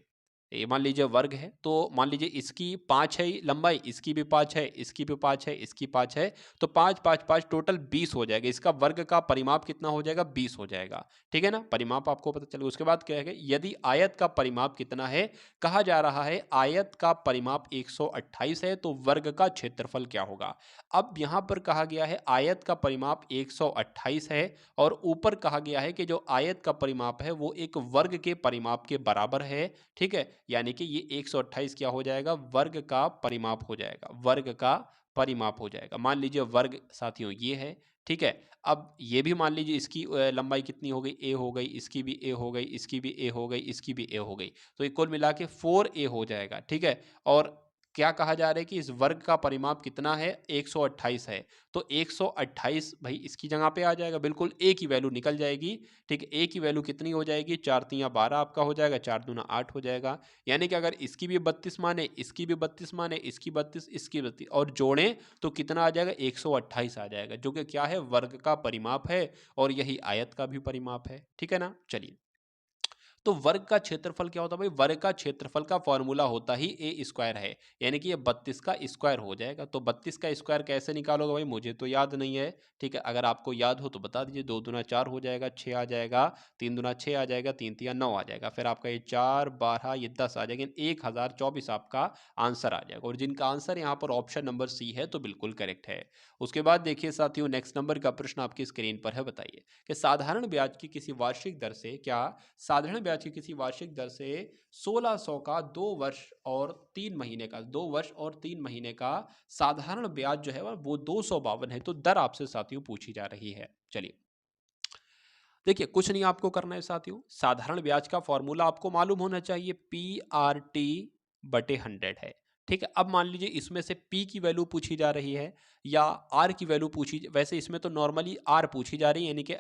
ये मान लीजिए वर्ग है, तो मान लीजिए इसकी 5 है लंबाई, इसकी भी 5 है, इसकी भी 5 है, इसकी 5 है, तो 5 5 5 टोटल 20 हो जाएगा। इसका वर्ग का परिमाप कितना हो जाएगा? 20 हो जाएगा। ठीक है ना, परिमाप आपको पता चलेगा। उसके बाद क्या है, यदि आयत का परिमाप कितना है, कहा जा रहा है आयत का परिमाप 128 है, तो वर्ग का क्षेत्रफल क्या होगा। अब यहां पर कहा गया है आयत का परिमाप 128 है, और ऊपर कहा गया है कि जो आयत का परिमाप है वो एक वर्ग के परिमाप के बराबर है। ठीक है, यानी कि ये 128 क्या हो जाएगा? वर्ग का परिमाप हो जाएगा, वर्ग का परिमाप हो जाएगा। मान लीजिए वर्ग साथियों ये है। ठीक है, अब ये भी मान लीजिए इसकी लंबाई कितनी हो गई? ए हो गई, इसकी भी ए हो गई, इसकी भी ए हो गई, इसकी भी ए हो गई, तो ये कुल मिला के 4a हो जाएगा। ठीक है, और क्या कहा जा रहा है कि इस वर्ग का परिमाप कितना है? 128 है। तो 128 भाई इसकी जगह पे आ जाएगा, बिल्कुल ए की वैल्यू निकल जाएगी। ठीक है, ए की वैल्यू कितनी हो जाएगी? 4 तिया 12 आपका हो जाएगा, 4 दूना 8 हो जाएगा। यानी कि अगर इसकी भी 32 माने, इसकी भी 32 माने, इसकी 32, इसकी 32 और जोड़ें तो कितना आ जाएगा? 128 आ जाएगा, जो कि क्या है? वर्ग का परिमाप है, और यही आयत का भी परिमाप है। ठीक है ना, चलिए। तो वर्ग का क्षेत्रफल क्या होता है भाई? वर्ग का क्षेत्रफल का फॉर्मूला होता ही ए स्क्वायर है, यानी कि ये 32 का स्क्वायर हो जाएगा। तो 32 का स्क्वायर कैसे निकालोगे भाई? मुझे तो याद नहीं है। ठीक है, अगर आपको याद हो तो बता दीजिए। 2 दूना 4 हो जाएगा, 6 आ जाएगा, 3 दूना 6 आ जाएगा, 3 तिया 9 आ जाएगा, फिर आपका ये 4 12 ये 10 आ जाएगा, 1024 आपका आंसर आ जाएगा। और जिनका आंसर यहाँ पर ऑप्शन नंबर सी है तो बिल्कुल करेक्ट है। उसके बाद देखिए साथियों, नेक्स्ट नंबर का प्रश्न आपकी स्क्रीन पर है। बताइए कि साधारण ब्याज की किसी वार्षिक दर से साधारण ब्याज की किसी वार्षिक दर से 1600 का 2 वर्ष और 3 महीने का साधारण ब्याज जो है वो 252 है। तो दर आपसे साथियों पूछी जा रही है। चलिए देखिए, कुछ नहीं आपको करना है साथियों। साधारण ब्याज का फॉर्मूला आपको मालूम होना चाहिए, PRT/100 है। ठीक है, अब मान लीजिए इसमें से P की वैल्यू पूछी जा रही है या R की वैल्यू पूछी, वैसे इसमें तो नॉर्मली R पूछी जा रही है, यानी कि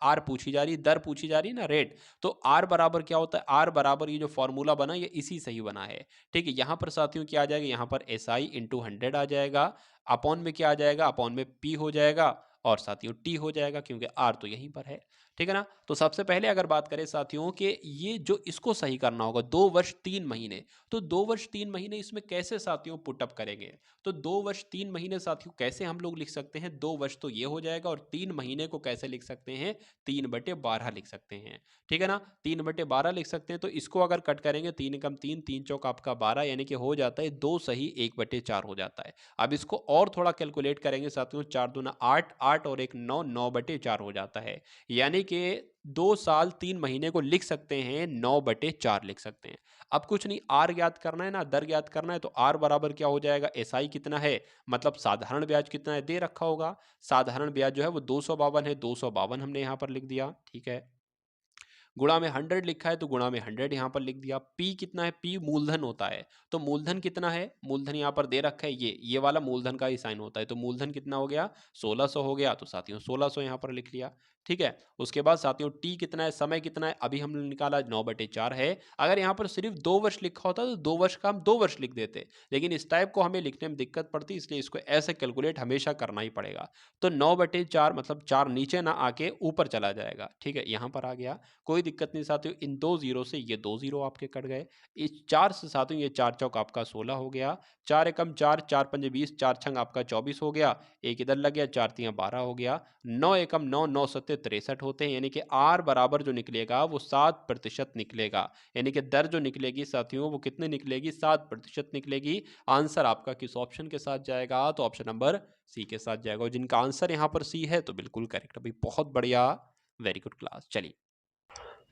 R पूछी जा रही है, दर पूछी जा रही है ना, रेट। तो R बराबर क्या होता है? R बराबर ये जो फॉर्मूला बना ये इसी से ही बना है। ठीक है, यहाँ पर साथियों क्या आ जाएगा? यहाँ पर SI इंटू 100 आ जाएगा, अपॉन में क्या आ जाएगा? अपॉन में P हो जाएगा, और साथियों T हो जाएगा, क्योंकि R तो यहीं पर है। ठीक है ना, तो सबसे पहले अगर बात करें साथियों कि ये जो इसको सही करना होगा 2 वर्ष 3 महीने, तो 2 वर्ष 3 महीने इसमें कैसे साथियों पुटअप करेंगे? तो 2 वर्ष 3 महीने साथियों कैसे हम लोग लिख सकते हैं? 2 वर्ष तो ये हो जाएगा, और 3 महीने को कैसे लिख सकते हैं? 3/12 लिख सकते हैं। ठीक है ना, 3/12 लिख सकते हैं। तो इसको अगर कट करेंगे, 3 एकम 3, 3 चौक आपका 12, यानी कि हो जाता है 2 सही 1/4 हो जाता है। अब इसको और थोड़ा कैलकुलेट करेंगे साथियों, 4 दूना 8, 8 और 1 9, 9/4 हो जाता है। यानी कि 2 साल 3 महीने को लिख सकते हैं, 9/4 लिख सकते हैं। अब कुछ नहीं, आर ज्ञात करना है ना, दर ज्ञात करना है, तो आर बराबर क्या हो जाएगा? एसआई कितना है, मतलब साधारण ब्याज कितना है, दे रखा होगा। साधारण ब्याज जो है वो 252 है, 252 हमने यहाँ पर लिख दिया। ठीक है, गुणा में 100 लिखा है तो गुणा में 100 यहाँ पर लिख दिया। पी कितना है? पी मूलधन होता है, तो मूलधन कितना है? मूलधन यहाँ पर दे रखा है, ये वाला मूलधन का ही साइन होता है। तो मूलधन कितना हो गया? 1600 हो गया, तो साथियों 1600 यहाँ पर लिख लिया। ठीक है, उसके बाद साथियों टी कितना है, समय कितना है, अभी हमने निकाला 9/4 है। अगर यहाँ पर सिर्फ 2 वर्ष लिखा होता तो 2 वर्ष का हम 2 वर्ष लिख देते, लेकिन इस टाइप को हमें लिखने में दिक्कत पड़ती, इसलिए इसको ऐसे कैलकुलेट हमेशा करना ही पड़ेगा। तो 9/4 मतलब 4 नीचे ना आके ऊपर चला जाएगा। ठीक है, यहाँ पर आ गया, कोई दिक्कत नहीं साथियों। इन 2 जीरो से ये 2 जीरो आपके कट गए। इस 4 से साथियों ये 4 चौक आपका 16 हो गया, 4 एकम 4, 4 पंजे 20, 4 छंग आपका 24 हो गया, एक इधर लग गया, 4 तियां 12 हो गया, 9 एकम 9, 9 सत्ते 63 होते हैं, यानी कि आर बराबर जो निकलेगा वो 7% निकलेगा। यानी कि दर जो निकलेगी साथियों वो कितनी निकलेगी? 7% निकलेगी। आंसर आपका किस ऑप्शन के साथ जाएगा? तो ऑप्शन नंबर सी के साथ जाएगा, और जिनका आंसर यहाँ पर सी है तो बिल्कुल करेक्ट। भाई बहुत बढ़िया, वेरी गुड क्लास। चलिए,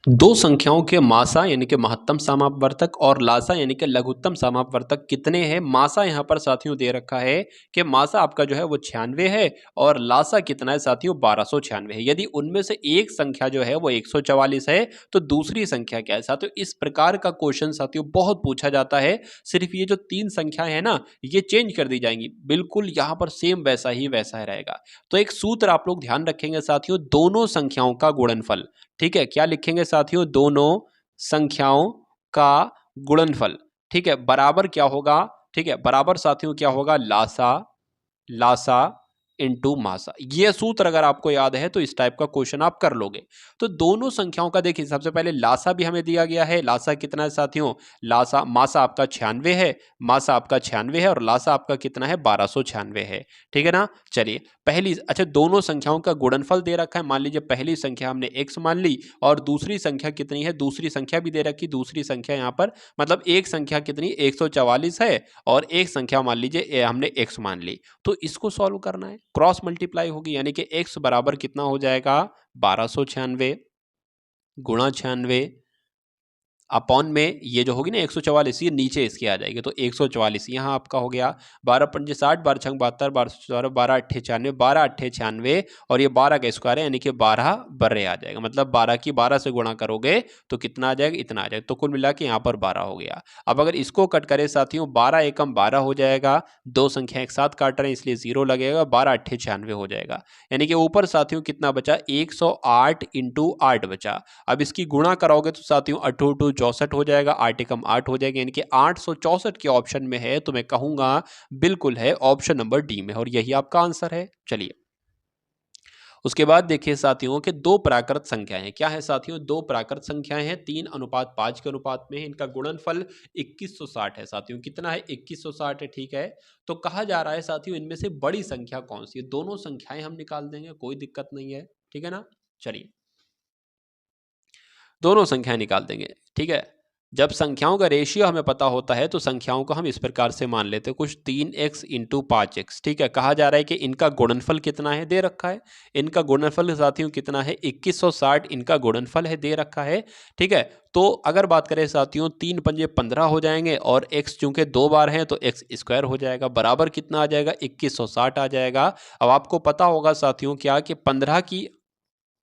दो संख्याओं के मासा यानी कि महत्तम समापवर्तक और लासा यानी कि लघुत्तम समापवर्तक कितने हैं? मासा यहाँ पर साथियों दे रखा है कि मासा आपका जो है वो 96 है, और लासा कितना है साथियों? 1296 है। यदि उनमें से एक संख्या जो है वो 144 है तो दूसरी संख्या क्या है साथियों? इस प्रकार का क्वेश्चन साथियों बहुत पूछा जाता है। सिर्फ ये जो 3 संख्याएं है ना, ये चेंज कर दी जाएंगी, बिल्कुल यहाँ पर सेम वैसा ही रहेगा। तो एक सूत्र आप लोग ध्यान रखेंगे साथियों, दोनों संख्याओं का गुणनफल। ठीक है, क्या लिखेंगे साथियों? दोनों संख्याओं का गुणनफल। ठीक है, बराबर क्या होगा? ठीक है, बराबर साथियों क्या होगा? लासा लासा इनटू मासा। ये सूत्र अगर आपको याद है तो इस टाइप का क्वेश्चन आप कर लोगे। तो दोनों संख्याओं का देखिए, सबसे पहले लासा भी हमें दिया गया है। लासा कितना है साथियों? लासा मासा आपका 96 है, मासा आपका 96 है और लासा आपका कितना है? 1296 है। ठीक है ना? चलिए पहली, अच्छा दोनों संख्याओं का गुणनफल दे रखा है। मान लीजिए पहली संख्या हमने x मान ली और दूसरी संख्या कितनी है? दूसरी संख्या भी दे रखी। दूसरी संख्या यहाँ पर मतलब एक संख्या कितनी? 144 है और एक संख्या मान लीजिए हमने x मान ली। तो इसको सॉल्व करना है, क्रॉस मल्टीप्लाई होगी, यानी कि x बराबर कितना हो जाएगा? 1296 गुणा 96 अपॉन में ये जो होगी ना 144, ये नीचे इसके आ जाएगी, तो 144 यहाँ आपका हो गया। 12 पंजे 60, 12 छंग 72, 12 12 अट्ठे 96, 12 अट्ठे 96 और ये 12 का स्क्वायर है, यानी कि 12 बर्रे आ जाएगा। मतलब 12 की 12 से गुणा करोगे तो कितना आ जाएगा? इतना आ जाएगा। तो कुल मिला के यहाँ पर 12 हो गया। अब अगर इसको कट करें साथियों, 12 एकम 12 हो जाएगा। दो संख्या एक साथ काट रहे हैं इसलिए 0 लगेगा, 12 अट्ठे 96 हो जाएगा। यानी कि ऊपर साथियों कितना बचा? 108 इंटू 8 बचा। अब इसकी गुणा कराओगे तो साथियों 8 2 64 हो जाएगा, 8 एकम 8 हो जाएगा, यानी कि 864 के ऑप्शन में है। तो मैं कहूंगा बिल्कुल है ऑप्शन नंबर डी में, और यही आपका आंसर है। चलिए उसके बाद देखिए साथियों के दो प्राकृत संख्याएं हैं। क्या है साथियों? दो प्राकृत संख्याएं हैं, 3:5 के अनुपात में है। इनका गुणनफल 2160 है साथियों। कितना है? 2160 है। ठीक है, तो कहा जा रहा है साथियों इनमें से बड़ी संख्या कौन सी है? दोनों संख्याएं हम निकाल देंगे, कोई दिक्कत नहीं है। ठीक है ना? चलिए दोनों संख्याएं निकाल देंगे। ठीक है, जब संख्याओं का रेशियो हमें पता होता है तो संख्याओं को हम इस प्रकार से मान लेते हैं, कुछ 3x इंटू 5x। ठीक है, कहा जा रहा है कि इनका गुणनफल कितना है? दे रखा है। इनका गुणनफल साथियों कितना है? 2160 इनका गुणनफल है, दे रखा है। ठीक है, तो अगर बात करें साथियों 3 पंजे 15 हो जाएंगे और x चूंकि 2 बार है तो x स्क्वायर हो जाएगा, बराबर कितना आ जाएगा? 2160 आ जाएगा। अब आपको पता होगा साथियों क्या कि 15 की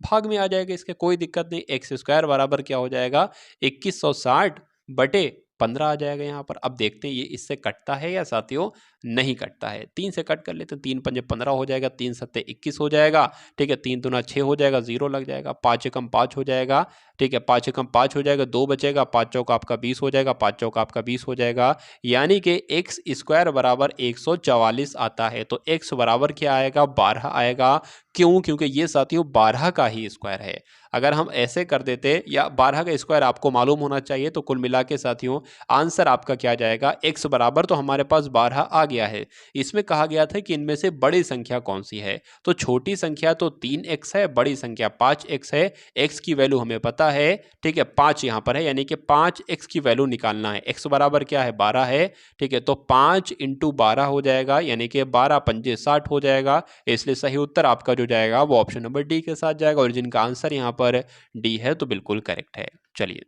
भाग में आ जाएगा, इसके कोई दिक्कत नहीं। एक्स स्क्वायर बराबर क्या हो जाएगा? 2160 बटे 15 आ जाएगा यहाँ पर। अब देखते हैं ये इससे कटता है या साथियों नहीं कटता है। 3 से कट कर लेते हैं, 3 पंजे 15 हो जाएगा, 3 सत्ते 21 हो जाएगा। ठीक है, 3 दूना 6 हो जाएगा, 0 लग जाएगा। 5 एकम 5 हो जाएगा। ठीक है, 5 एकम 5 हो जाएगा, 2 बचेगा, 5 चौका आपका 20 हो जाएगा, 5 चौका आपका 20 हो जाएगा। यानी कि एक्स स्क्वायर बराबर 144 आता है। तो एक्स बराबर क्या आएगा? 12 आएगा। क्यों? क्योंकि ये साथियों 12 का ही स्क्वायर है। अगर हम ऐसे कर देते या 12 का स्क्वायर आपको मालूम होना चाहिए, तो कुल मिला के साथियों आंसर आपका क्या जाएगा? x बराबर तो हमारे पास 12 आ गया है। इसमें कहा गया था कि इनमें से बड़ी संख्या कौन सी है, तो छोटी संख्या तो 3x है, बड़ी संख्या 5x है। x की वैल्यू हमें पता है। ठीक है, 5 यहाँ पर है, यानी कि 5x की वैल्यू निकालना है। x बराबर क्या है? 12 है। ठीक है, तो 5 इंटू 12 हो जाएगा, यानी कि 12 पंजे 60 हो जाएगा। इसलिए सही उत्तर आपका जो जाएगा वो ऑप्शन नंबर डी के साथ जाएगा, और जिनका आंसर यहाँ पर डी है तो बिल्कुल करेक्ट है। चलिए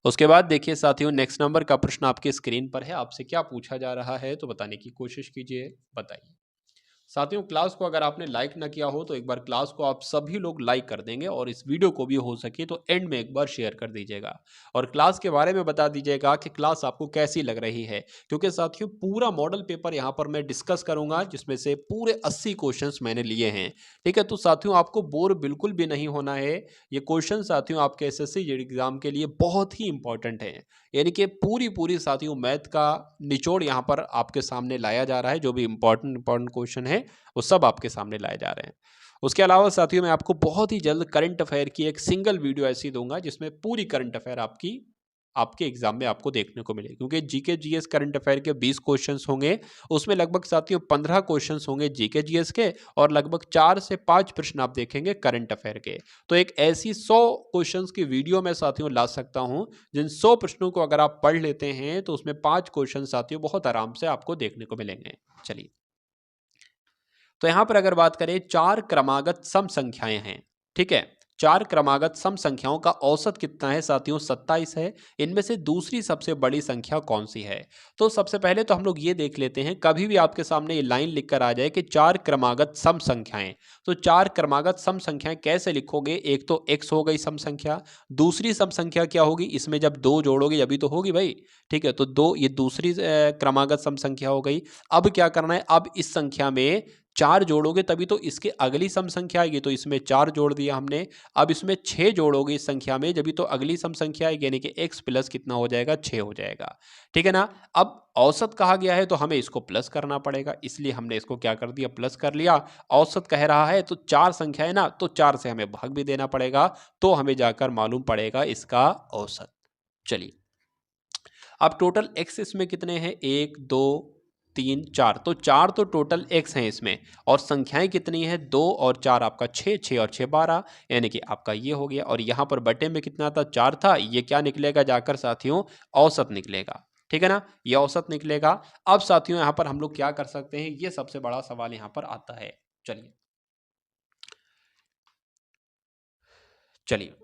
उसके बाद देखिए साथियों नेक्स्ट नंबर का प्रश्न आपके स्क्रीन पर है। आपसे क्या पूछा जा रहा है तो बताने की कोशिश कीजिए, बताइए। साथियों क्लास को अगर आपने लाइक ना किया हो तो एक बार क्लास को आप सभी लोग लाइक कर देंगे, और इस वीडियो को भी हो सके तो एंड में एक बार शेयर कर दीजिएगा, और क्लास के बारे में बता दीजिएगा कि क्लास आपको कैसी लग रही है। क्योंकि साथियों पूरा मॉडल पेपर यहाँ पर मैं डिस्कस करूंगा, जिसमें से पूरे 80 क्वेश्चंस मैंने लिए हैं। ठीक है, तो साथियों आपको बोर बिल्कुल भी नहीं होना है। ये क्वेश्चन साथियों आपके एसएससी एग्जाम के लिए बहुत ही इंपॉर्टेंट है। यानी कि पूरी पूरी साथियों मैथ का निचोड़ यहाँ पर आपके सामने लाया जा रहा है। जो भी इंपॉर्टेंट क्वेश्चन है वो सब आपके सामने लाए जा रहे हैं। उसके अलावा साथियों मैं आपको बहुत ही जल्द करंट अफेयर की एक सिंगल वीडियो ऐसी दूंगा जिसमें पूरी करंट अफेयर आपके एग्जाम में आपको देखने को मिलेगी। क्योंकि जीके जीएस करंट अफेयर के 20 क्वेश्चंस होंगे, उसमें लगभग साथियों 15 क्वेश्चंस होंगे जीके जीएस के, और लगभग 4 से 5 प्रश्न आप देखेंगे करंट अफेयर के। तो एक ऐसी 100 क्वेश्चंस की वीडियो मैं साथियों ला सकता हूं, जिन 100 प्रश्नों को अगर आप पढ़ लेते हैं तो उसमें 5 क्वेश्चन साथियों बहुत आराम से आपको देखने को मिलेंगे। चलिए तो यहां पर अगर बात करें, 4 क्रमागत सम संख्याएं हैं। ठीक है, 4 क्रमागत सम संख्याओं का औसत कितना है साथियों? 27 है। इनमें से दूसरी सबसे बड़ी संख्या कौन सी है? तो सबसे पहले तो हम लोग ये देख लेते हैं, कभी भी आपके सामने ये लाइन लिखकर आ जाए कि 4 क्रमागत सम संख्याएं, तो 4 क्रमागत सम संख्याएं कैसे लिखोगे? एक तो x हो गई सम संख्या, दूसरी सम संख्या क्या होगी? इसमें जब 2 जोड़ोगे अभी तो होगी भाई। ठीक है, तो 2 ये दूसरी क्रमागत सम संख्या हो गई। अब क्या करना है? अब इस संख्या में 4 जोड़ोगे तभी तो इसके अगली सम संख्या आएगी, तो इसमें 4 जोड़ दिया हमने। अब इसमें 6 जोड़ोगे इस संख्या में, जब तो अगली सम संख्या आएगी, यानी कि x प्लस कितना हो जाएगा, 6 हो जाएगा। ठीक है ना। अब औसत कहा गया है तो हमें इसको प्लस करना पड़ेगा, इसलिए हमने इसको क्या कर दिया, प्लस कर लिया। औसत कह रहा है तो 4 संख्या है ना, तो 4 से हमें भाग भी देना पड़ेगा, तो हमें जाकर मालूम पड़ेगा इसका औसत। चलिए, अब टोटल x इसमें कितने हैं, 1 2 3 4, तो 4 तो टोटल x हैं इसमें, और संख्याएं कितनी है, 2 और 4 आपका 6, 6 और 6 12, यानी कि आपका ये हो गया। और यहाँ पर बटे में कितना था, 4 था, ये क्या निकलेगा जाकर साथियों, औसत निकलेगा। ठीक है ना, ये औसत निकलेगा। अब साथियों यहाँ पर हम लोग क्या कर सकते हैं, ये सबसे बड़ा सवाल यहाँ पर आता है। चलिए चलिए,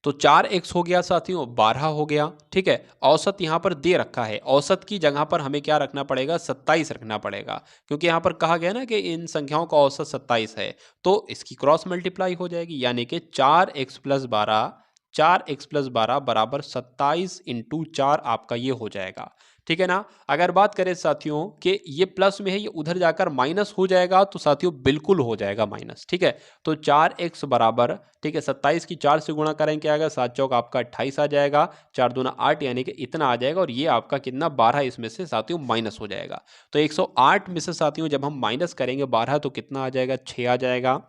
तो 4x हो गया साथियों, 12 हो गया। ठीक है, औसत यहाँ पर दे रखा है, औसत की जगह पर हमें क्या रखना पड़ेगा, 27 रखना पड़ेगा, क्योंकि यहाँ पर कहा गया ना कि इन संख्याओं का औसत 27 है, तो इसकी क्रॉस मल्टीप्लाई हो जाएगी, यानी कि 4x प्लस 12, 4x प्लस 12 बराबर 27 इंटू 4 आपका ये हो जाएगा। ठीक है ना। अगर बात करें साथियों कि ये प्लस में है, ये उधर जाकर माइनस हो जाएगा, तो साथियों बिल्कुल हो जाएगा माइनस। ठीक है, तो 4x बराबर, ठीक है, 27 की 4 से गुणा करेंगे क्या आएगा, 7 चौक आपका 28 आ जाएगा, 4 दूना 8, यानी कि इतना आ जाएगा, और ये आपका कितना, 12 इसमें से साथियों माइनस हो जाएगा। तो 108 में से साथियों जब हम माइनस करेंगे 12, तो कितना आ जाएगा, 6 आ जाएगा।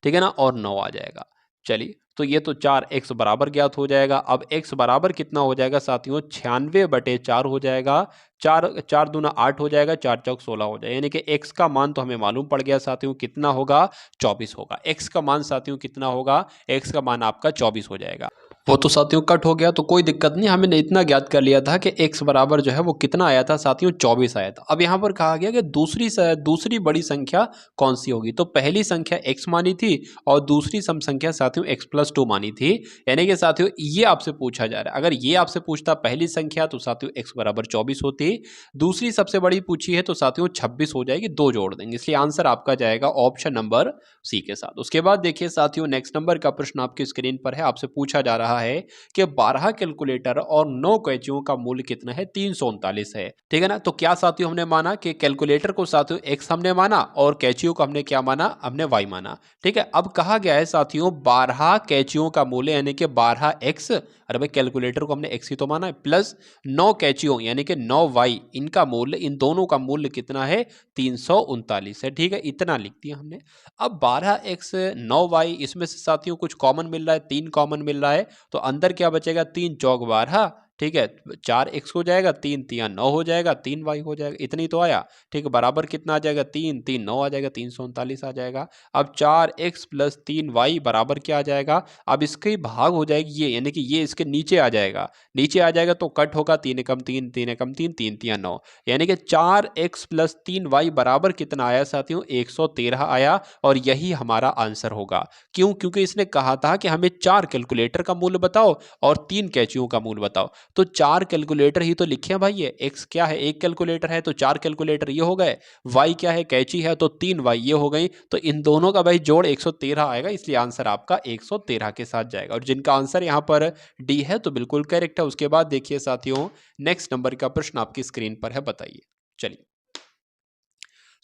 ठीक है ना, और 9 आ जाएगा। चलिए, तो ये तो 4x बराबर ज्ञात हो जाएगा। अब x बराबर कितना हो जाएगा साथियों, 96/4 हो जाएगा। 4 दूना 8 हो जाएगा, 4 चौक 16 हो जाएगा, यानी कि x का मान तो हमें मालूम पड़ गया साथियों, कितना होगा, 24 होगा। x का मान साथियों कितना होगा, x का मान आपका 24 हो जाएगा। वो तो साथियों कट हो गया, तो कोई दिक्कत नहीं, हमने इतना ज्ञात कर लिया था कि x बराबर जो है वो कितना आया था साथियों, 24 आया था। अब यहाँ पर कहा गया कि दूसरी बड़ी संख्या कौन सी होगी, तो पहली संख्या x मानी थी, और दूसरी सम संख्या साथियों x प्लस 2 मानी थी, यानी कि साथियों ये आपसे पूछा जा रहा है। अगर ये आपसे पूछता पहली संख्या, तो साथियों x बराबर 24 होती, दूसरी सबसे बड़ी पूछी है तो साथियों 26 हो जाएगी, 2 जोड़ देंगे, इसलिए आंसर आपका जाएगा ऑप्शन नंबर सी के साथ। उसके बाद देखिए साथियों, नेक्स्ट नंबर का प्रश्न आपकी स्क्रीन पर है, आपसे पूछा जा रहा है कि 12 कैलकुलेटर और 9 कैंचियों का मूल्य कितना है, 339 है। ठीक है ना, तो क्या साथियों हमने माना कि कैलकुलेटर को साथियों x हमने माना, और कैंचियों को हमने क्या माना, हमने y माना। ठीक है, अब कहा गया है साथियों 12 कैंचियों का मूल्य, यानी कि 12x, अरे भाई कैलकुलेटर को हमने x ही तो माना है, प्लस 9 कैंचियों यानी कि 9y, इनका मूल्य, इन दोनों का मूल्य कितना है, 339 है। ठीक है, इतना लिख दिया हमने। अब 12x 9y, इसमें से साथियों कुछ कॉमन मिल रहा है, 3 कॉमन मिल रहा है, तो अंदर क्या बचेगा, 3 चौक 12, ठीक है, 4x हो जाएगा, 3 तिया 9 हो जाएगा, 3y हो जाएगा, इतनी तो आया। ठीक है, बराबर कितना आ जाएगा, 3 3 9 आ जाएगा, 339 आ जाएगा। अब 4x प्लस 3y बराबर क्या आ जाएगा, अब इसकी भाग हो जाएगी ये, यानी कि ये इसके नीचे आ जाएगा, नीचे आ जाएगा तो कट होगा, 3 एकम 3, 3 एकम 3, 3 तिया 9, यानी कि 4x प्लस 3y बराबर कितना आया साथियों, 113 आया, और यही हमारा आंसर होगा। क्यों, क्योंकि इसने कहा था कि हमें 4 कैलकुलेटर का मूल्य बताओ और 3 कैंचियों का मूल्य बताओ, तो 4 कैलकुलेटर ही तो लिखे हैं भाई, ये x क्या है, 1 कैलकुलेटर है, तो 4 कैलकुलेटर ये हो गए, y क्या है, कैंची है, तो 3y ये हो गई, तो इन दोनों का भाई जोड़ 113 आएगा, इसलिए आंसर आपका 113 के साथ जाएगा, और जिनका आंसर यहाँ पर डी है तो बिल्कुल करेक्ट है। उसके बाद देखिए साथियों, नेक्स्ट नंबर का प्रश्न आपकी स्क्रीन पर है, बताइए। चलिए,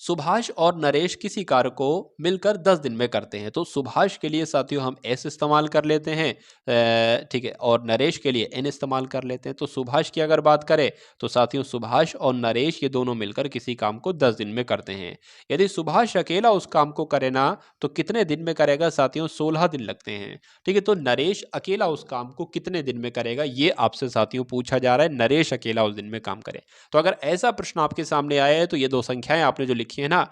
सुभाष और नरेश किसी कार्य को मिलकर 10 दिन में करते हैं, तो सुभाष के लिए साथियों हम एस इस्तेमाल कर लेते हैं, ठीक है, और नरेश के लिए एन इस्तेमाल कर लेते हैं। तो सुभाष की अगर बात करें तो साथियों सुभाष और नरेश ये दोनों मिलकर किसी काम को 10 दिन में करते हैं। यदि सुभाष अकेला उस काम को करे ना, तो कितने दिन में करेगा साथियों, 16 दिन लगते हैं। ठीक है, तो नरेश अकेला उस काम को कितने दिन में करेगा, ये आपसे साथियों पूछा जा रहा है, नरेश अकेला उस दिन में काम करे। तो अगर ऐसा प्रश्न आपके सामने आया है, तो ये दो संख्याएं आपने जो लिखी है ना,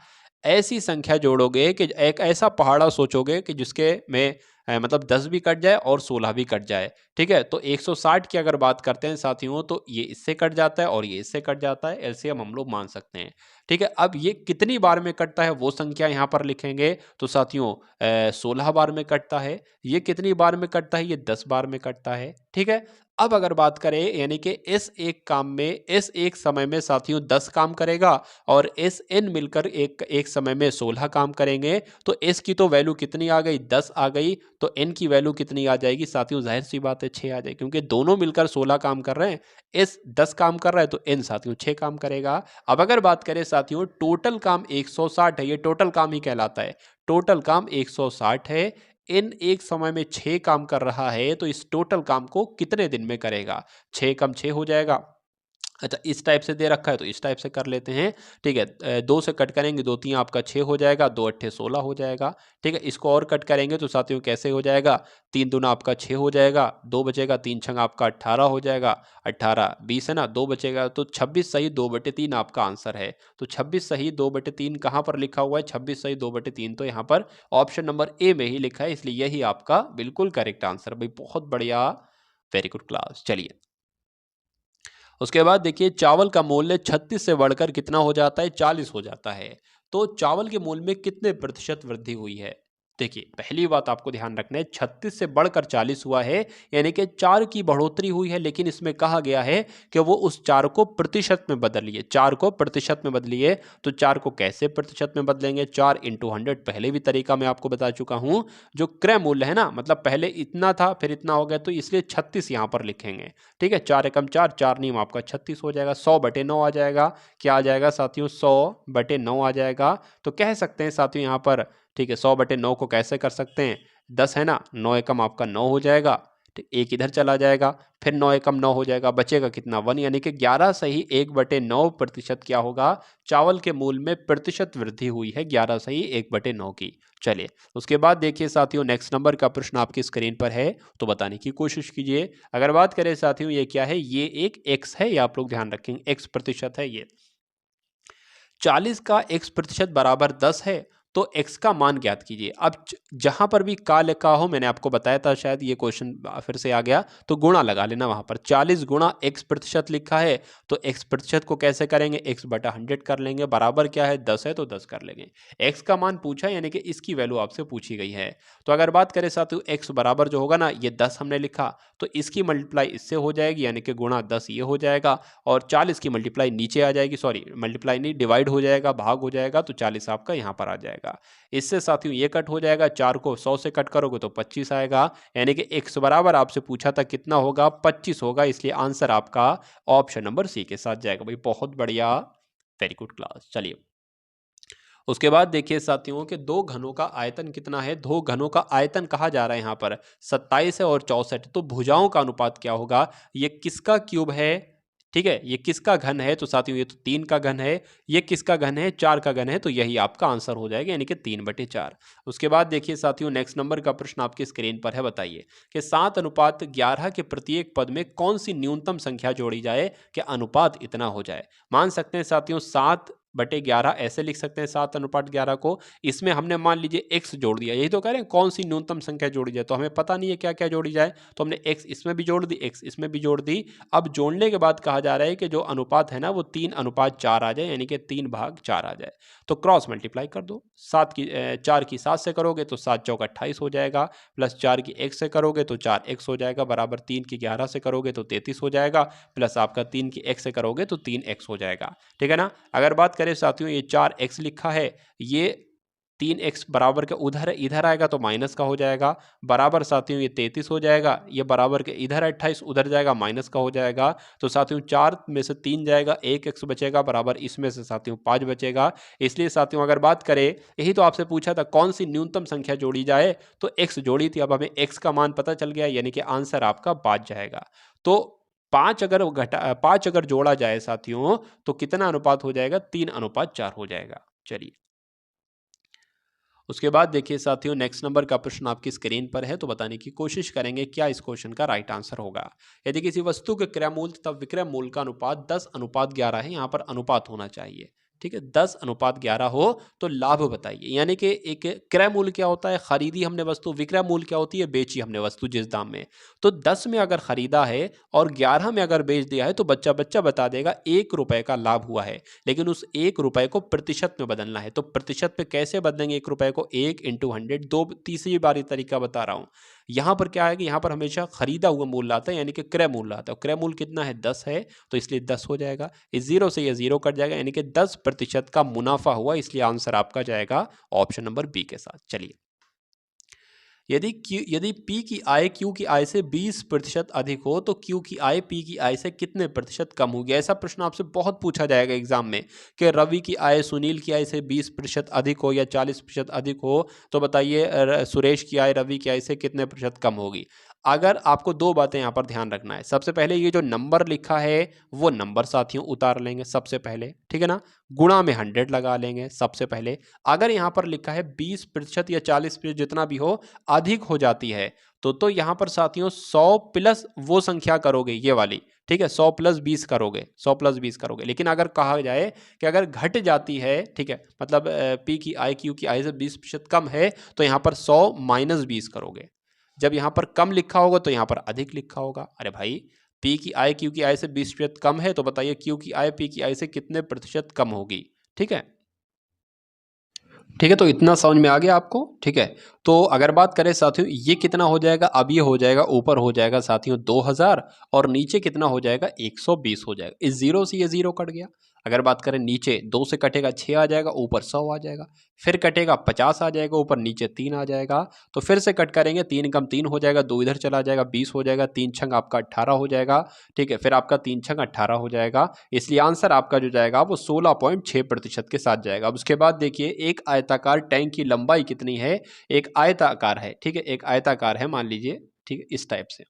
ऐसी संख्या जोड़ोगे कि एक ऐसा पहाड़ा सोचोगे कि जिसके में मतलब 10 भी कट जाए और 16 भी कट जाए। ठीक है, तो 160 की अगर बात करते हैं साथियों, तो ये इससे कट जाता है और ये इससे कट जाता है, एलसीएम हम लोग मान सकते हैं। ठीक है, अब ये कितनी बार में कटता है वो संख्या यहाँ पर लिखेंगे, तो साथियों 16 बार में कटता है। ये कितनी बार में कटता है, ये 10 बार में कटता है। ठीक है, अब अगर बात करें यानी कि इस एक काम में, इस एक समय में साथियों 10 काम करेगा, और एस एन मिलकर एक समय में 16 काम करेंगे, तो एस की तो वैल्यू कितनी आ गई, 10 आ गई, तो एन की वैल्यू कितनी आ जाएगी साथियों, जाहिर सी बात है 6 आ जाएगी, क्योंकि दोनों मिलकर 16 काम कर रहे हैं, एस 10 काम कर रहा है, तो एन साथियों 6 काम करेगा। अब अगर बात करें साथियों टोटल काम 160 है, ये टोटल काम ही कहलाता है, टोटल काम 160 है, इन एक समय में 6 काम कर रहा है, तो इस टोटल काम को कितने दिन में करेगा? 6 कम 6 हो जाएगा। अच्छा, इस टाइप से दे रखा है तो इस टाइप से कर लेते हैं। ठीक है, 2 से कट करेंगे, 2 3 आपका 6 हो जाएगा, 2 अट्ठे 16 हो जाएगा। ठीक है, इसको और कट करेंगे तो साथियों कैसे हो जाएगा? 3 दूना आपका 6 हो जाएगा, 2 बचेगा, 3 छंग आपका 18 हो जाएगा, 18 20 है ना, 2 बचेगा, तो 26 सही 2/3 आपका आंसर है। तो 26 सही 2/3 कहाँ पर लिखा हुआ है? 26 सही 2/3 तो यहाँ पर ऑप्शन नंबर ए में ही लिखा है, इसलिए यही आपका बिल्कुल करेक्ट आंसर। भाई बहुत बढ़िया, वेरी गुड क्लास। चलिए उसके बाद देखिए, चावल का मूल्य 36 से बढ़कर कितना हो जाता है? 40 हो जाता है। तो चावल के मूल्य में कितने प्रतिशत वृद्धि हुई है? देखिए, पहली बात आपको ध्यान रखना है, 36 से बढ़कर 40 हुआ है, यानी कि 4 की बढ़ोतरी हुई है, लेकिन इसमें कहा गया है कि वो उस 4 को प्रतिशत में बदलिए, 4 को प्रतिशत में बदलिए। तो 4 को कैसे प्रतिशत में बदलेंगे? 4 इंटू 100 पहले भी तरीका मैं आपको बता चुका हूं। जो क्रय मूल्य है ना, मतलब पहले इतना था फिर इतना हो गया, तो इसलिए 36 यहां पर लिखेंगे। ठीक है, 4 एकम 4, 4 नीम आपका 36 हो जाएगा, 100/9 आ जाएगा। क्या आ जाएगा साथियों? 100/9 आ जाएगा। तो कह सकते हैं साथियों यहाँ पर, ठीक है, 100/9 को कैसे कर सकते हैं? 10 है ना, 9 एकम आपका 9 हो जाएगा, ठीक, एक इधर चला जाएगा, फिर 9 एकम 9 हो जाएगा, बचेगा कितना? 1, यानी कि 11 सही 1/9 प्रतिशत क्या होगा? चावल के मूल्य में प्रतिशत वृद्धि हुई है, 11 सही 1/9 की। चलिए उसके बाद देखिए साथियों, नेक्स्ट नंबर का प्रश्न आपकी स्क्रीन पर है, तो बताने की कोशिश कीजिए। अगर बात करें साथियों, ये क्या है? ये एक एक्स है, ये आप लोग ध्यान रखेंगे, एक्स प्रतिशत है। ये 40 का x% बराबर 10 है, तो x का मान ज्ञात कीजिए। अब जहां पर भी का लिखा हो, मैंने आपको बताया था, शायद ये क्वेश्चन फिर से आ गया, तो गुणा लगा लेना वहां पर। 40 गुणा x% लिखा है, तो x% को कैसे करेंगे? x/100 कर लेंगे, बराबर क्या है? 10 है तो 10 कर लेंगे। x का मान पूछा, यानी कि इसकी वैल्यू आपसे पूछी गई है। तो अगर बात करें साथियों, x बराबर जो होगा ना, ये 10 हमने लिखा, तो इसकी मल्टीप्लाई इससे हो जाएगी, यानी कि गुणा 10 ये हो जाएगा, और 40 की मल्टीप्लाई नीचे आ जाएगी, सॉरी मल्टीप्लाई नहीं, डिवाइड हो जाएगा, भाग हो जाएगा, तो 40 आपका यहाँ पर आ जाएगा। इससे साथियों ये कट हो जाएगा, 4 को 100 से कट करोगे तो 25 आएगा, यानी कि x बराबर आपसे पूछा था कितना होगा? 25 होगा, इसलिए आंसर आपका ऑप्शन नंबर सी के साथ जाएगा। भाई बहुत बढ़िया, वेरी गुड क्लास। चलिए उसके बाद देखिए साथियों के दो घनों का आयतन कितना है? दो घनों का आयतन कहा जा रहा है यहाँ पर 27 है और 64, तो भुजाओं का अनुपात क्या होगा? ये किसका क्यूब है? ठीक है, ये किसका घन है? तो साथियों ये तो 3 का घन है। ये किसका घन है? 4 का घन है, तो यही आपका आंसर हो जाएगा, यानी कि 3/4। उसके बाद देखिए साथियों, नेक्स्ट नंबर का प्रश्न आपकी स्क्रीन पर है, बताइए कि 7:11 के प्रत्येक पद में कौन सी न्यूनतम संख्या जोड़ी जाए कि अनुपात इतना हो जाए? मान सकते हैं साथियों 7/11 ऐसे लिख सकते हैं, 7:11 को। इसमें हमने मान लीजिए x जोड़ दिया, यही तो कह रहे हैं कौन सी न्यूनतम संख्या जोड़ी जाए, तो हमें पता नहीं है क्या क्या जोड़ी जाए, तो हमने x इसमें भी जोड़ दी, x इसमें भी जोड़ दी। अब जोड़ने के बाद कहा जा रहा है कि जो अनुपात है ना, वो 3:4 आ जाए, यानी कि 3/4 आ जाए। तो क्रॉस मल्टीप्लाई कर दो, 4 की 7 से करोगे तो 7 चौक 28 हो जाएगा, प्लस 4 की x से करोगे तो 4x हो जाएगा, बराबर 3 की 11 से करोगे तो 33 हो जाएगा, प्लस आपका 3 की x से करोगे तो 3x हो जाएगा। ठीक है ना। अगर बात करें साथियों, ये 4x लिखा है, ये 3x बराबर के उधर इधर आएगा तो माइनस का हो जाएगा, बराबर साथियों ये 33 हो जाएगा, ये बराबर के इधर 28 उधर जाएगा, माइनस का हो जाएगा। तो साथियों 4 में से 3 जाएगा, 1x बचेगा, बराबर इसमें से साथियों 5 बचेगा। इसलिए साथियों अगर बात करें, यही तो आपसे पूछा था कौन सी न्यूनतम संख्या जोड़ी जाए, तो x जोड़ी थी, अब हमें x का मान पता चल गया, यानी कि आंसर आपका 5 जाएगा। तो 5 अगर जोड़ा जाए साथियों, तो कितना अनुपात हो जाएगा? 3:4 हो जाएगा। चलिए उसके बाद देखिए साथियों, नेक्स्ट नंबर का प्रश्न आपकी स्क्रीन पर है, तो बताने की कोशिश करेंगे क्या इस क्वेश्चन का राइट आंसर होगा। यदि किसी वस्तु के क्रय मूल्य तथा विक्रय मूल्य का अनुपात 10:11 है, यहाँ पर अनुपात होना चाहिए, ठीक है, 10:11 हो तो लाभ बताइए। यानी कि एक क्रय मूल्य क्या होता है? खरीदी हमने वस्तु, विक्रय मूल्य क्या होती है? बेची हमने वस्तु जिस दाम में। तो 10 में अगर खरीदा है और 11 में अगर बेच दिया है, तो बच्चा बच्चा बता देगा 1 रुपए का लाभ हुआ है, लेकिन उस 1 रुपए को प्रतिशत में बदलना है। तो प्रतिशत पे कैसे बदलेंगे 1 रुपए को? 1 इंटू 100, दो तीसरी बारी तरीका बता रहा हूं। यहां पर क्या है कि यहां पर हमेशा खरीदा हुआ मूल्य आता है, यानी कि क्रय मूल्य आता है। क्रय मूल्य कितना है? 10 है, तो इसलिए 10 हो जाएगा। इस जीरो से ये जीरो कट जाएगा, यानी कि 10% का मुनाफा हुआ, इसलिए आंसर आपका जाएगा ऑप्शन नंबर बी के साथ। चलिए यदि P की आय Q की आय से 20% अधिक हो तो Q की आय P की आय से कितने प्रतिशत कम होगी। ऐसा प्रश्न आपसे बहुत पूछा जाएगा एग्जाम में कि रवि की आय सुनील की आय से 20% अधिक हो या 40% अधिक हो, तो बताइए सुरेश की आय रवि की आय से कितने प्रतिशत कम होगी। अगर आपको दो बातें यहाँ पर ध्यान रखना है, सबसे पहले ये जो नंबर लिखा है वो नंबर साथियों उतार लेंगे सबसे पहले, ठीक है ना, गुणा में 100 लगा लेंगे सबसे पहले। अगर यहाँ पर लिखा है 20% या 40% जितना भी हो अधिक हो जाती है तो यहाँ पर साथियों 100 प्लस वो संख्या करोगे ये वाली, ठीक है, 100 प्लस 20 करोगे, 100 प्लस 20 करोगे। लेकिन अगर कहा जाए कि अगर घट जाती है, ठीक है, मतलब पी की आय क्यू की आय से 20% कम है तो यहाँ पर 100 माइनस 20 करोगे। जब यहाँ पर कम लिखा होगा तो यहाँ पर अधिक लिखा होगा। अरे भाई, पी की आय क्यू की आय से 20% कम है तो बताइए क्यू की आय पी की आय से कितने प्रतिशत कम होगी। ठीक है, ठीक है, तो इतना समझ में आ गया आपको। ठीक है, तो अगर बात करें साथियों ये कितना हो जाएगा, अब ये हो जाएगा ऊपर हो जाएगा साथियों 2000 और नीचे कितना हो जाएगा 120 हो जाएगा। इस जीरो से ये जीरो कट गया। अगर बात करें नीचे 2 से कटेगा 6 आ जाएगा, ऊपर 100 आ जाएगा, फिर कटेगा 50 आ जाएगा, ऊपर नीचे 3 आ जाएगा। तो फिर से कट करेंगे, 3 कम 3 हो जाएगा, 2 इधर चला जाएगा 20 हो जाएगा, 3 छंग आपका 18 हो जाएगा। ठीक है, फिर आपका 3 छंग 18 हो जाएगा, इसलिए आंसर आपका जो जाएगा वो 16.6% के साथ जाएगा। अब उसके बाद देखिए एक आयताकार टैंक की लंबाई कितनी है, एक आयताकार है, ठीक है, एक आयताकार है मान लीजिए, ठीक है, इस टाइप से।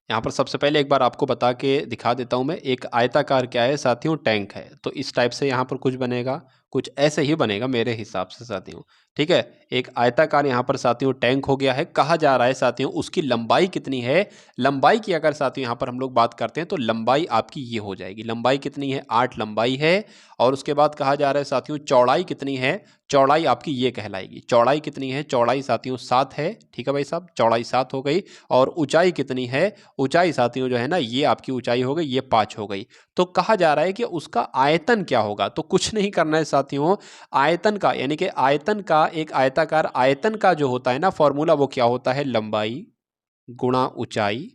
यहाँ पर सबसे पहले एक बार आपको बता के दिखा देता हूँ मैं, एक आयताकार क्या है साथियों, टैंक है। तो इस टाइप से यहाँ पर कुछ बनेगा, कुछ ऐसे ही बनेगा मेरे हिसाब से साथियों। ठीक है, एक आयताकार यहाँ पर साथियों टैंक हो गया है। कहा जा रहा है साथियों उसकी लंबाई कितनी है। लंबाई की अगर साथियों यहाँ पर हम लोग बात करते हैं तो लंबाई आपकी ये हो जाएगी। लंबाई कितनी है, 8 लंबाई है। और उसके बाद कहा जा रहा है साथियों चौड़ाई कितनी है, चौड़ाई आपकी ये कहलाएगी। चौड़ाई कितनी है, चौड़ाई साथियों 7 है। ठीक है भाई साहब, चौड़ाई 7 हो गई। और ऊंचाई कितनी है, ऊंचाई साथियों जो है ना ये आपकी ऊंचाई हो गई, ये 5 हो गई। तो कहा जा रहा है कि उसका आयतन क्या होगा। तो कुछ नहीं करना है साथियों, आयतन का यानी कि आयतन का, एक आयताकार आयतन का जो होता है ना फॉर्मूला, वो क्या होता है, लंबाई गुणा ऊंचाई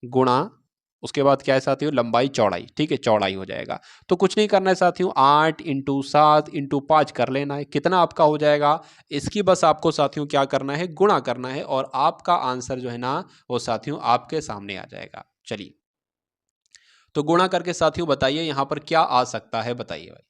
गुणा, उसके बाद क्या है साथियों, लंबाई चौड़ाई। ठीक है, चौड़ाई हो जाएगा। तो कुछ नहीं करना है साथियों, 8 इंटू 7 इंटू 5 कर लेना है, कितना आपका हो जाएगा। इसकी बस आपको साथियों क्या करना है, गुणा करना है, और आपका आंसर जो है ना वो साथियों आपके सामने आ जाएगा। चलिए, तो गुणा करके साथियों बताइए यहाँ पर क्या आ सकता है, बताइए भाई।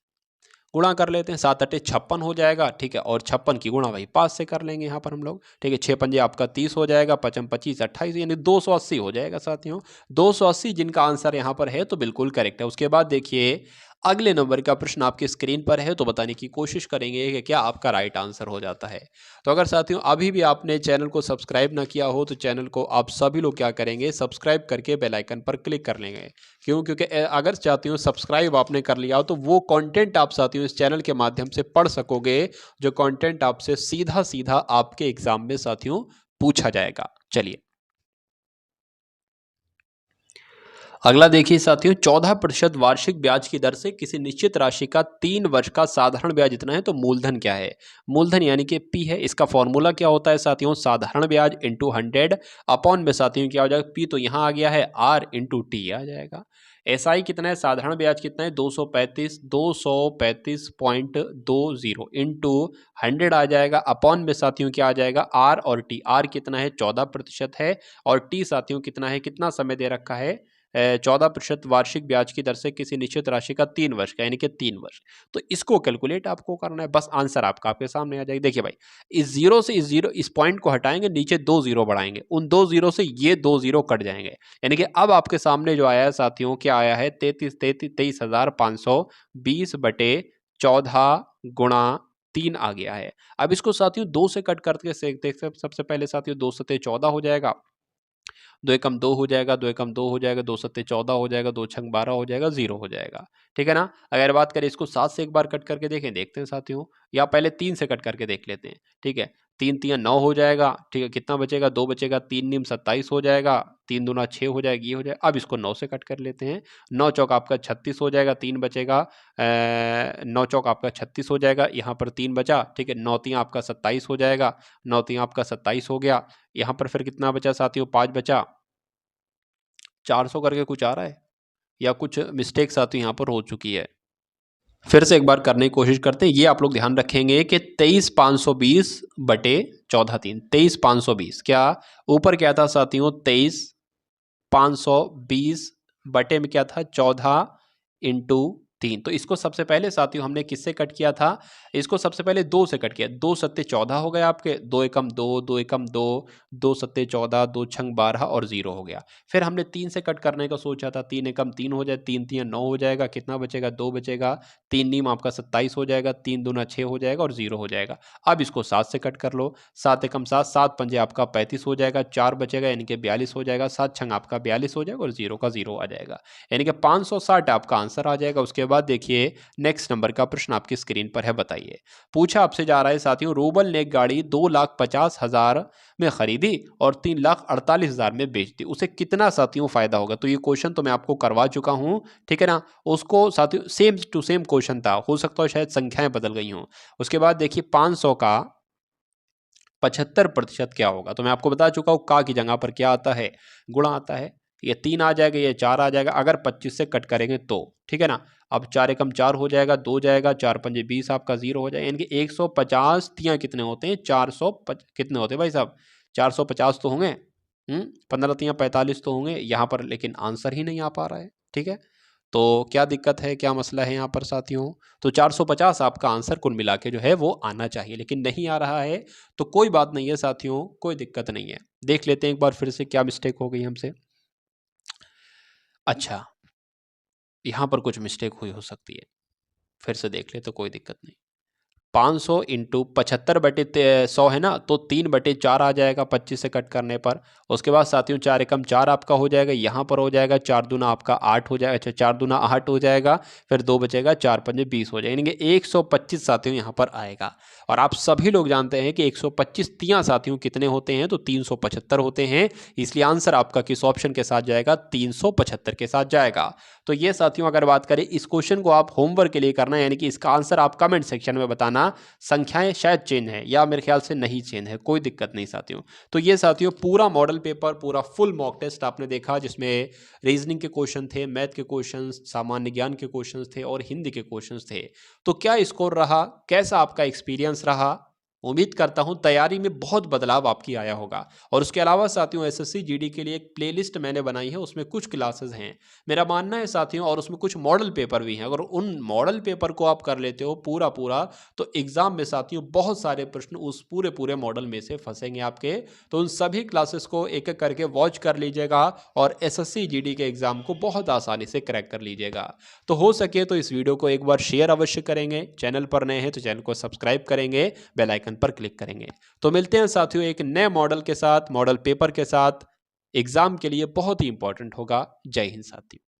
गुणा कर लेते हैं, 7 अट्ठे 56 हो जाएगा। ठीक है, और 56 की गुणा भाई 5 से कर लेंगे यहाँ पर हम लोग। ठीक है, 6 पंजे आपका 30 हो जाएगा, 55 25 28 यानी 280 हो जाएगा साथियों। 280 जिनका आंसर यहाँ पर है तो बिल्कुल करेक्ट है। उसके बाद देखिए अगले नंबर का प्रश्न आपकी स्क्रीन पर है, तो बताने की कोशिश करेंगे कि क्या आपका राइट आंसर हो जाता है। तो अगर साथियों अभी भी आपने चैनल को सब्सक्राइब ना किया हो तो चैनल को आप सभी लोग क्या करेंगे, सब्सक्राइब करके बेल आइकन पर क्लिक कर लेंगे। क्यों, क्योंकि अगर साथियों सब्सक्राइब आपने कर लिया हो तो वो कंटेंट आप साथियों इस चैनल के माध्यम से पढ़ सकोगे, जो कंटेंट आपसे सीधा सीधा आपके एग्जाम में साथियों पूछा जाएगा। चलिए, अगला देखिए साथियों, 14% वार्षिक ब्याज की दर से किसी निश्चित राशि का 3 वर्ष का साधारण ब्याज इतना है तो मूलधन क्या है। मूलधन यानी कि पी है। इसका फॉर्मूला क्या होता है साथियों, साधारण ब्याज इंटू 100 अपॉन में साथियों क्या हो जाएगा, पी तो यहाँ आ गया है, आर इंटू टी आ जाएगा। एस आई कितना है, साधारण ब्याज कितना है, 235.20 इंटू 100 आ जाएगा, अपॉन में साथियों क्या आ जाएगा, आर और टी। आर कितना है, 14% है, और टी साथियों कितना है, कितना समय दे रखा है, 14% वार्षिक ब्याज की दर से किसी निश्चित राशि का 3 वर्ष का यानी कि 3 वर्ष। तो इसको कैलकुलेट आपको करना है, बस आंसर आपका आपके सामने आ जाएगा। देखिए भाई, इस जीरो से इस जीरो, इस पॉइंट को हटाएंगे, नीचे 2 जीरो बढ़ाएंगे, उन 2 जीरो से ये 2 जीरो कट जाएंगे। यानी कि अब आपके सामने जो आया है साथियों, क्या आया है, 23,520 गुणा 3 आ गया है। अब इसको साथियों 2 से कट करके देख सबसे पहले साथियों 2 सत्ते 14 हो जाएगा, 2 एकम 2 हो जाएगा, 2 एकम 2 हो जाएगा, 2 सत्ते 14 हो जाएगा, 2 छंग 12 हो जाएगा, 0 हो जाएगा। ठीक है ना। अगर बात करें इसको 7 से एक बार कट करके देखें, देखते हैं साथियों, या पहले 3 से कट करके देख लेते हैं। ठीक है, 3 तिया 9 हो जाएगा। ठीक है, कितना बचेगा, 2 बचेगा, 3 निम 27 हो जाएगा, 3 दूना 6 हो जाएगा, ये हो जाएगा। अब इसको 9 से कट कर लेते हैं, 9 चौक आपका 36 हो जाएगा, 3 बचेगा, 9 चौक आपका 36 हो जाएगा, यहाँ पर 3 बचा। ठीक है, 9 तिया आपका 27 हो जाएगा, 9 तिया आपका 27 हो गया। यहाँ पर फिर कितना बचा साथियों, 5 बचा। 400 करके कुछ आ रहा है या कुछ मिस्टेक्स आती यहाँ पर हो चुकी है। फिर से एक बार करने की कोशिश करते हैं। ये आप लोग ध्यान रखेंगे कि 23,520 बटे 14,3, 23,520 क्या ऊपर क्या था साथियों, 23,520 बटे में क्या था 14 इंटू 3। तो इसको सबसे पहले साथियों हमने किससे कट किया था, इसको सबसे पहले 2 से कट किया। 2 सत्ते 14 हो गए आपके, 2 एकम 2, 2 एकम 2, 2 सत्ते 14, 2 छंग 12 और 0 हो गया। फिर हमने 3 से कट करने का सोचा था, 3 एकम 3 हो जाए, 3 3 9 हो जाएगा, कितना बचेगा 2 बचेगा, 3 नीम आपका 27 हो जाएगा, 3 दूना 6 हो जाएगा और 0 हो जाएगा। अब इसको 7 से कट कर लो, 7 एकम 7, 7 पंजे आपका 35 हो जाएगा, 4 बचेगा यानी कि 42 हो जाएगा, 7 छंग आपका 42 हो जाएगा और 0 का 0 आ जाएगा, यानी कि 560 आपका आंसर आ जाएगा। उसके बाद देखिए नेक्स्ट नंबर का प्रश्न आपकी स्क्रीन पर है, बताइए। पूछा आपसे जा रहा है साथियों, रूबल ने एक गाड़ी 2,50,000 में खरीदी और 3,48,000 में बेच दी, उसे कितना साथियों फायदा होगा। तो ये क्वेश्चन तो मैं आपको करवा चुका हूं, ठीक है ना। उसको साथियों सेम टू सेम क्वेश्चन था, हो सकता है शायद संख्याएं बदल गई हों। उसके बाद देखिए 500 का 75% क्या होगा, तो मैं आपको बता चुका हूं का की जगह पर क्या आता है, गुणा आता है। ये 3 आ जाएगा, ये 4 आ जाएगा, अगर 25 से कट करेंगे तो, ठीक है ना। अब 4 एकम 4 हो जाएगा, 2 जाएगा, 4 पंजे 20 आपका 0 हो जाएगा, यानी कि 150 तियां कितने होते हैं, 400 कितने होते हैं भाई साहब, 450 तो होंगे। 15 तियां 45 तो होंगे यहाँ पर, लेकिन आंसर ही नहीं आ पा रहा है, ठीक है। तो क्या दिक्कत है, क्या मसला है यहाँ पर साथियों। तो 450 आपका आंसर कुल मिला के जो है वो आना चाहिए, लेकिन नहीं आ रहा है। तो कोई बात नहीं है साथियों, कोई दिक्कत नहीं है। देख लेते हैं एक बार फिर से क्या मिस्टेक हो गई हमसे। अच्छा, यहाँ पर कुछ मिस्टेक हुई हो सकती है, फिर से देख ले तो कोई दिक्कत नहीं। 500 इंटू 75 बटे 100 है ना, तो 3/4 आ जाएगा 25 से कट करने पर। उसके बाद साथियों 4 एकम 4 आपका हो जाएगा, यहाँ पर हो जाएगा 4 दूना आपका 8 हो जाएगा, अच्छा 4 दूना 8 हो जाएगा, फिर 2 बचेगा, 4 पंजे 20 हो जाएगा, यानी कि 125 साथियों यहाँ पर आएगा। और आप सभी लोग जानते हैं कि 125 तियां साथियों कितने होते हैं, तो 375 होते हैं, इसलिए आंसर आपका किस ऑप्शन के साथ जाएगा, 375 के साथ जाएगा। तो ये साथियों अगर बात करें इस क्वेश्चन को आप होमवर्क के लिए करना है, यानी कि इसका आंसर आप कमेंट सेक्शन में बताना। संख्याएं शायद चेंज है या मेरे ख्याल से नहीं चेंज है, कोई दिक्कत नहीं साथियों। तो ये साथियों पूरा मॉडल पेपर, पूरा फुल मॉक टेस्ट आपने देखा, जिसमें रीजनिंग के क्वेश्चन थे, मैथ के क्वेश्चन, सामान्य ज्ञान के क्वेश्चन थे और हिंदी के क्वेश्चन थे। तो क्या स्कोर रहा, कैसा आपका एक्सपीरियंस रहा। उम्मीद करता हूं तैयारी में बहुत बदलाव आपकी आया होगा। और उसके अलावा साथियों एसएससी जीडी के लिए एक प्लेलिस्ट मैंने बनाई है, उसमें कुछ क्लासेस हैं मेरा मानना है साथियों, और उसमें कुछ मॉडल पेपर भी हैं। अगर उन मॉडल पेपर को आप कर लेते हो पूरा पूरा, तो एग्जाम में साथियों बहुत सारे प्रश्न उस पूरे पूरे मॉडल में से फंसेंगे आपके। तो उन सभी क्लासेस को एक एक करके वॉच कर लीजिएगा और एसएससी जीडी के एग्जाम को बहुत आसानी से क्रैक कर लीजिएगा। तो हो सके तो इस वीडियो को एक बार शेयर अवश्य करेंगे, चैनल पर नए हैं तो चैनल को सब्सक्राइब करेंगे, बेल आइकन पर क्लिक करेंगे। तो मिलते हैं साथियों एक नए मॉडल के साथ, मॉडल पेपर के साथ, एग्जाम के लिए बहुत ही इंपॉर्टेंट होगा। जय हिंद साथियों।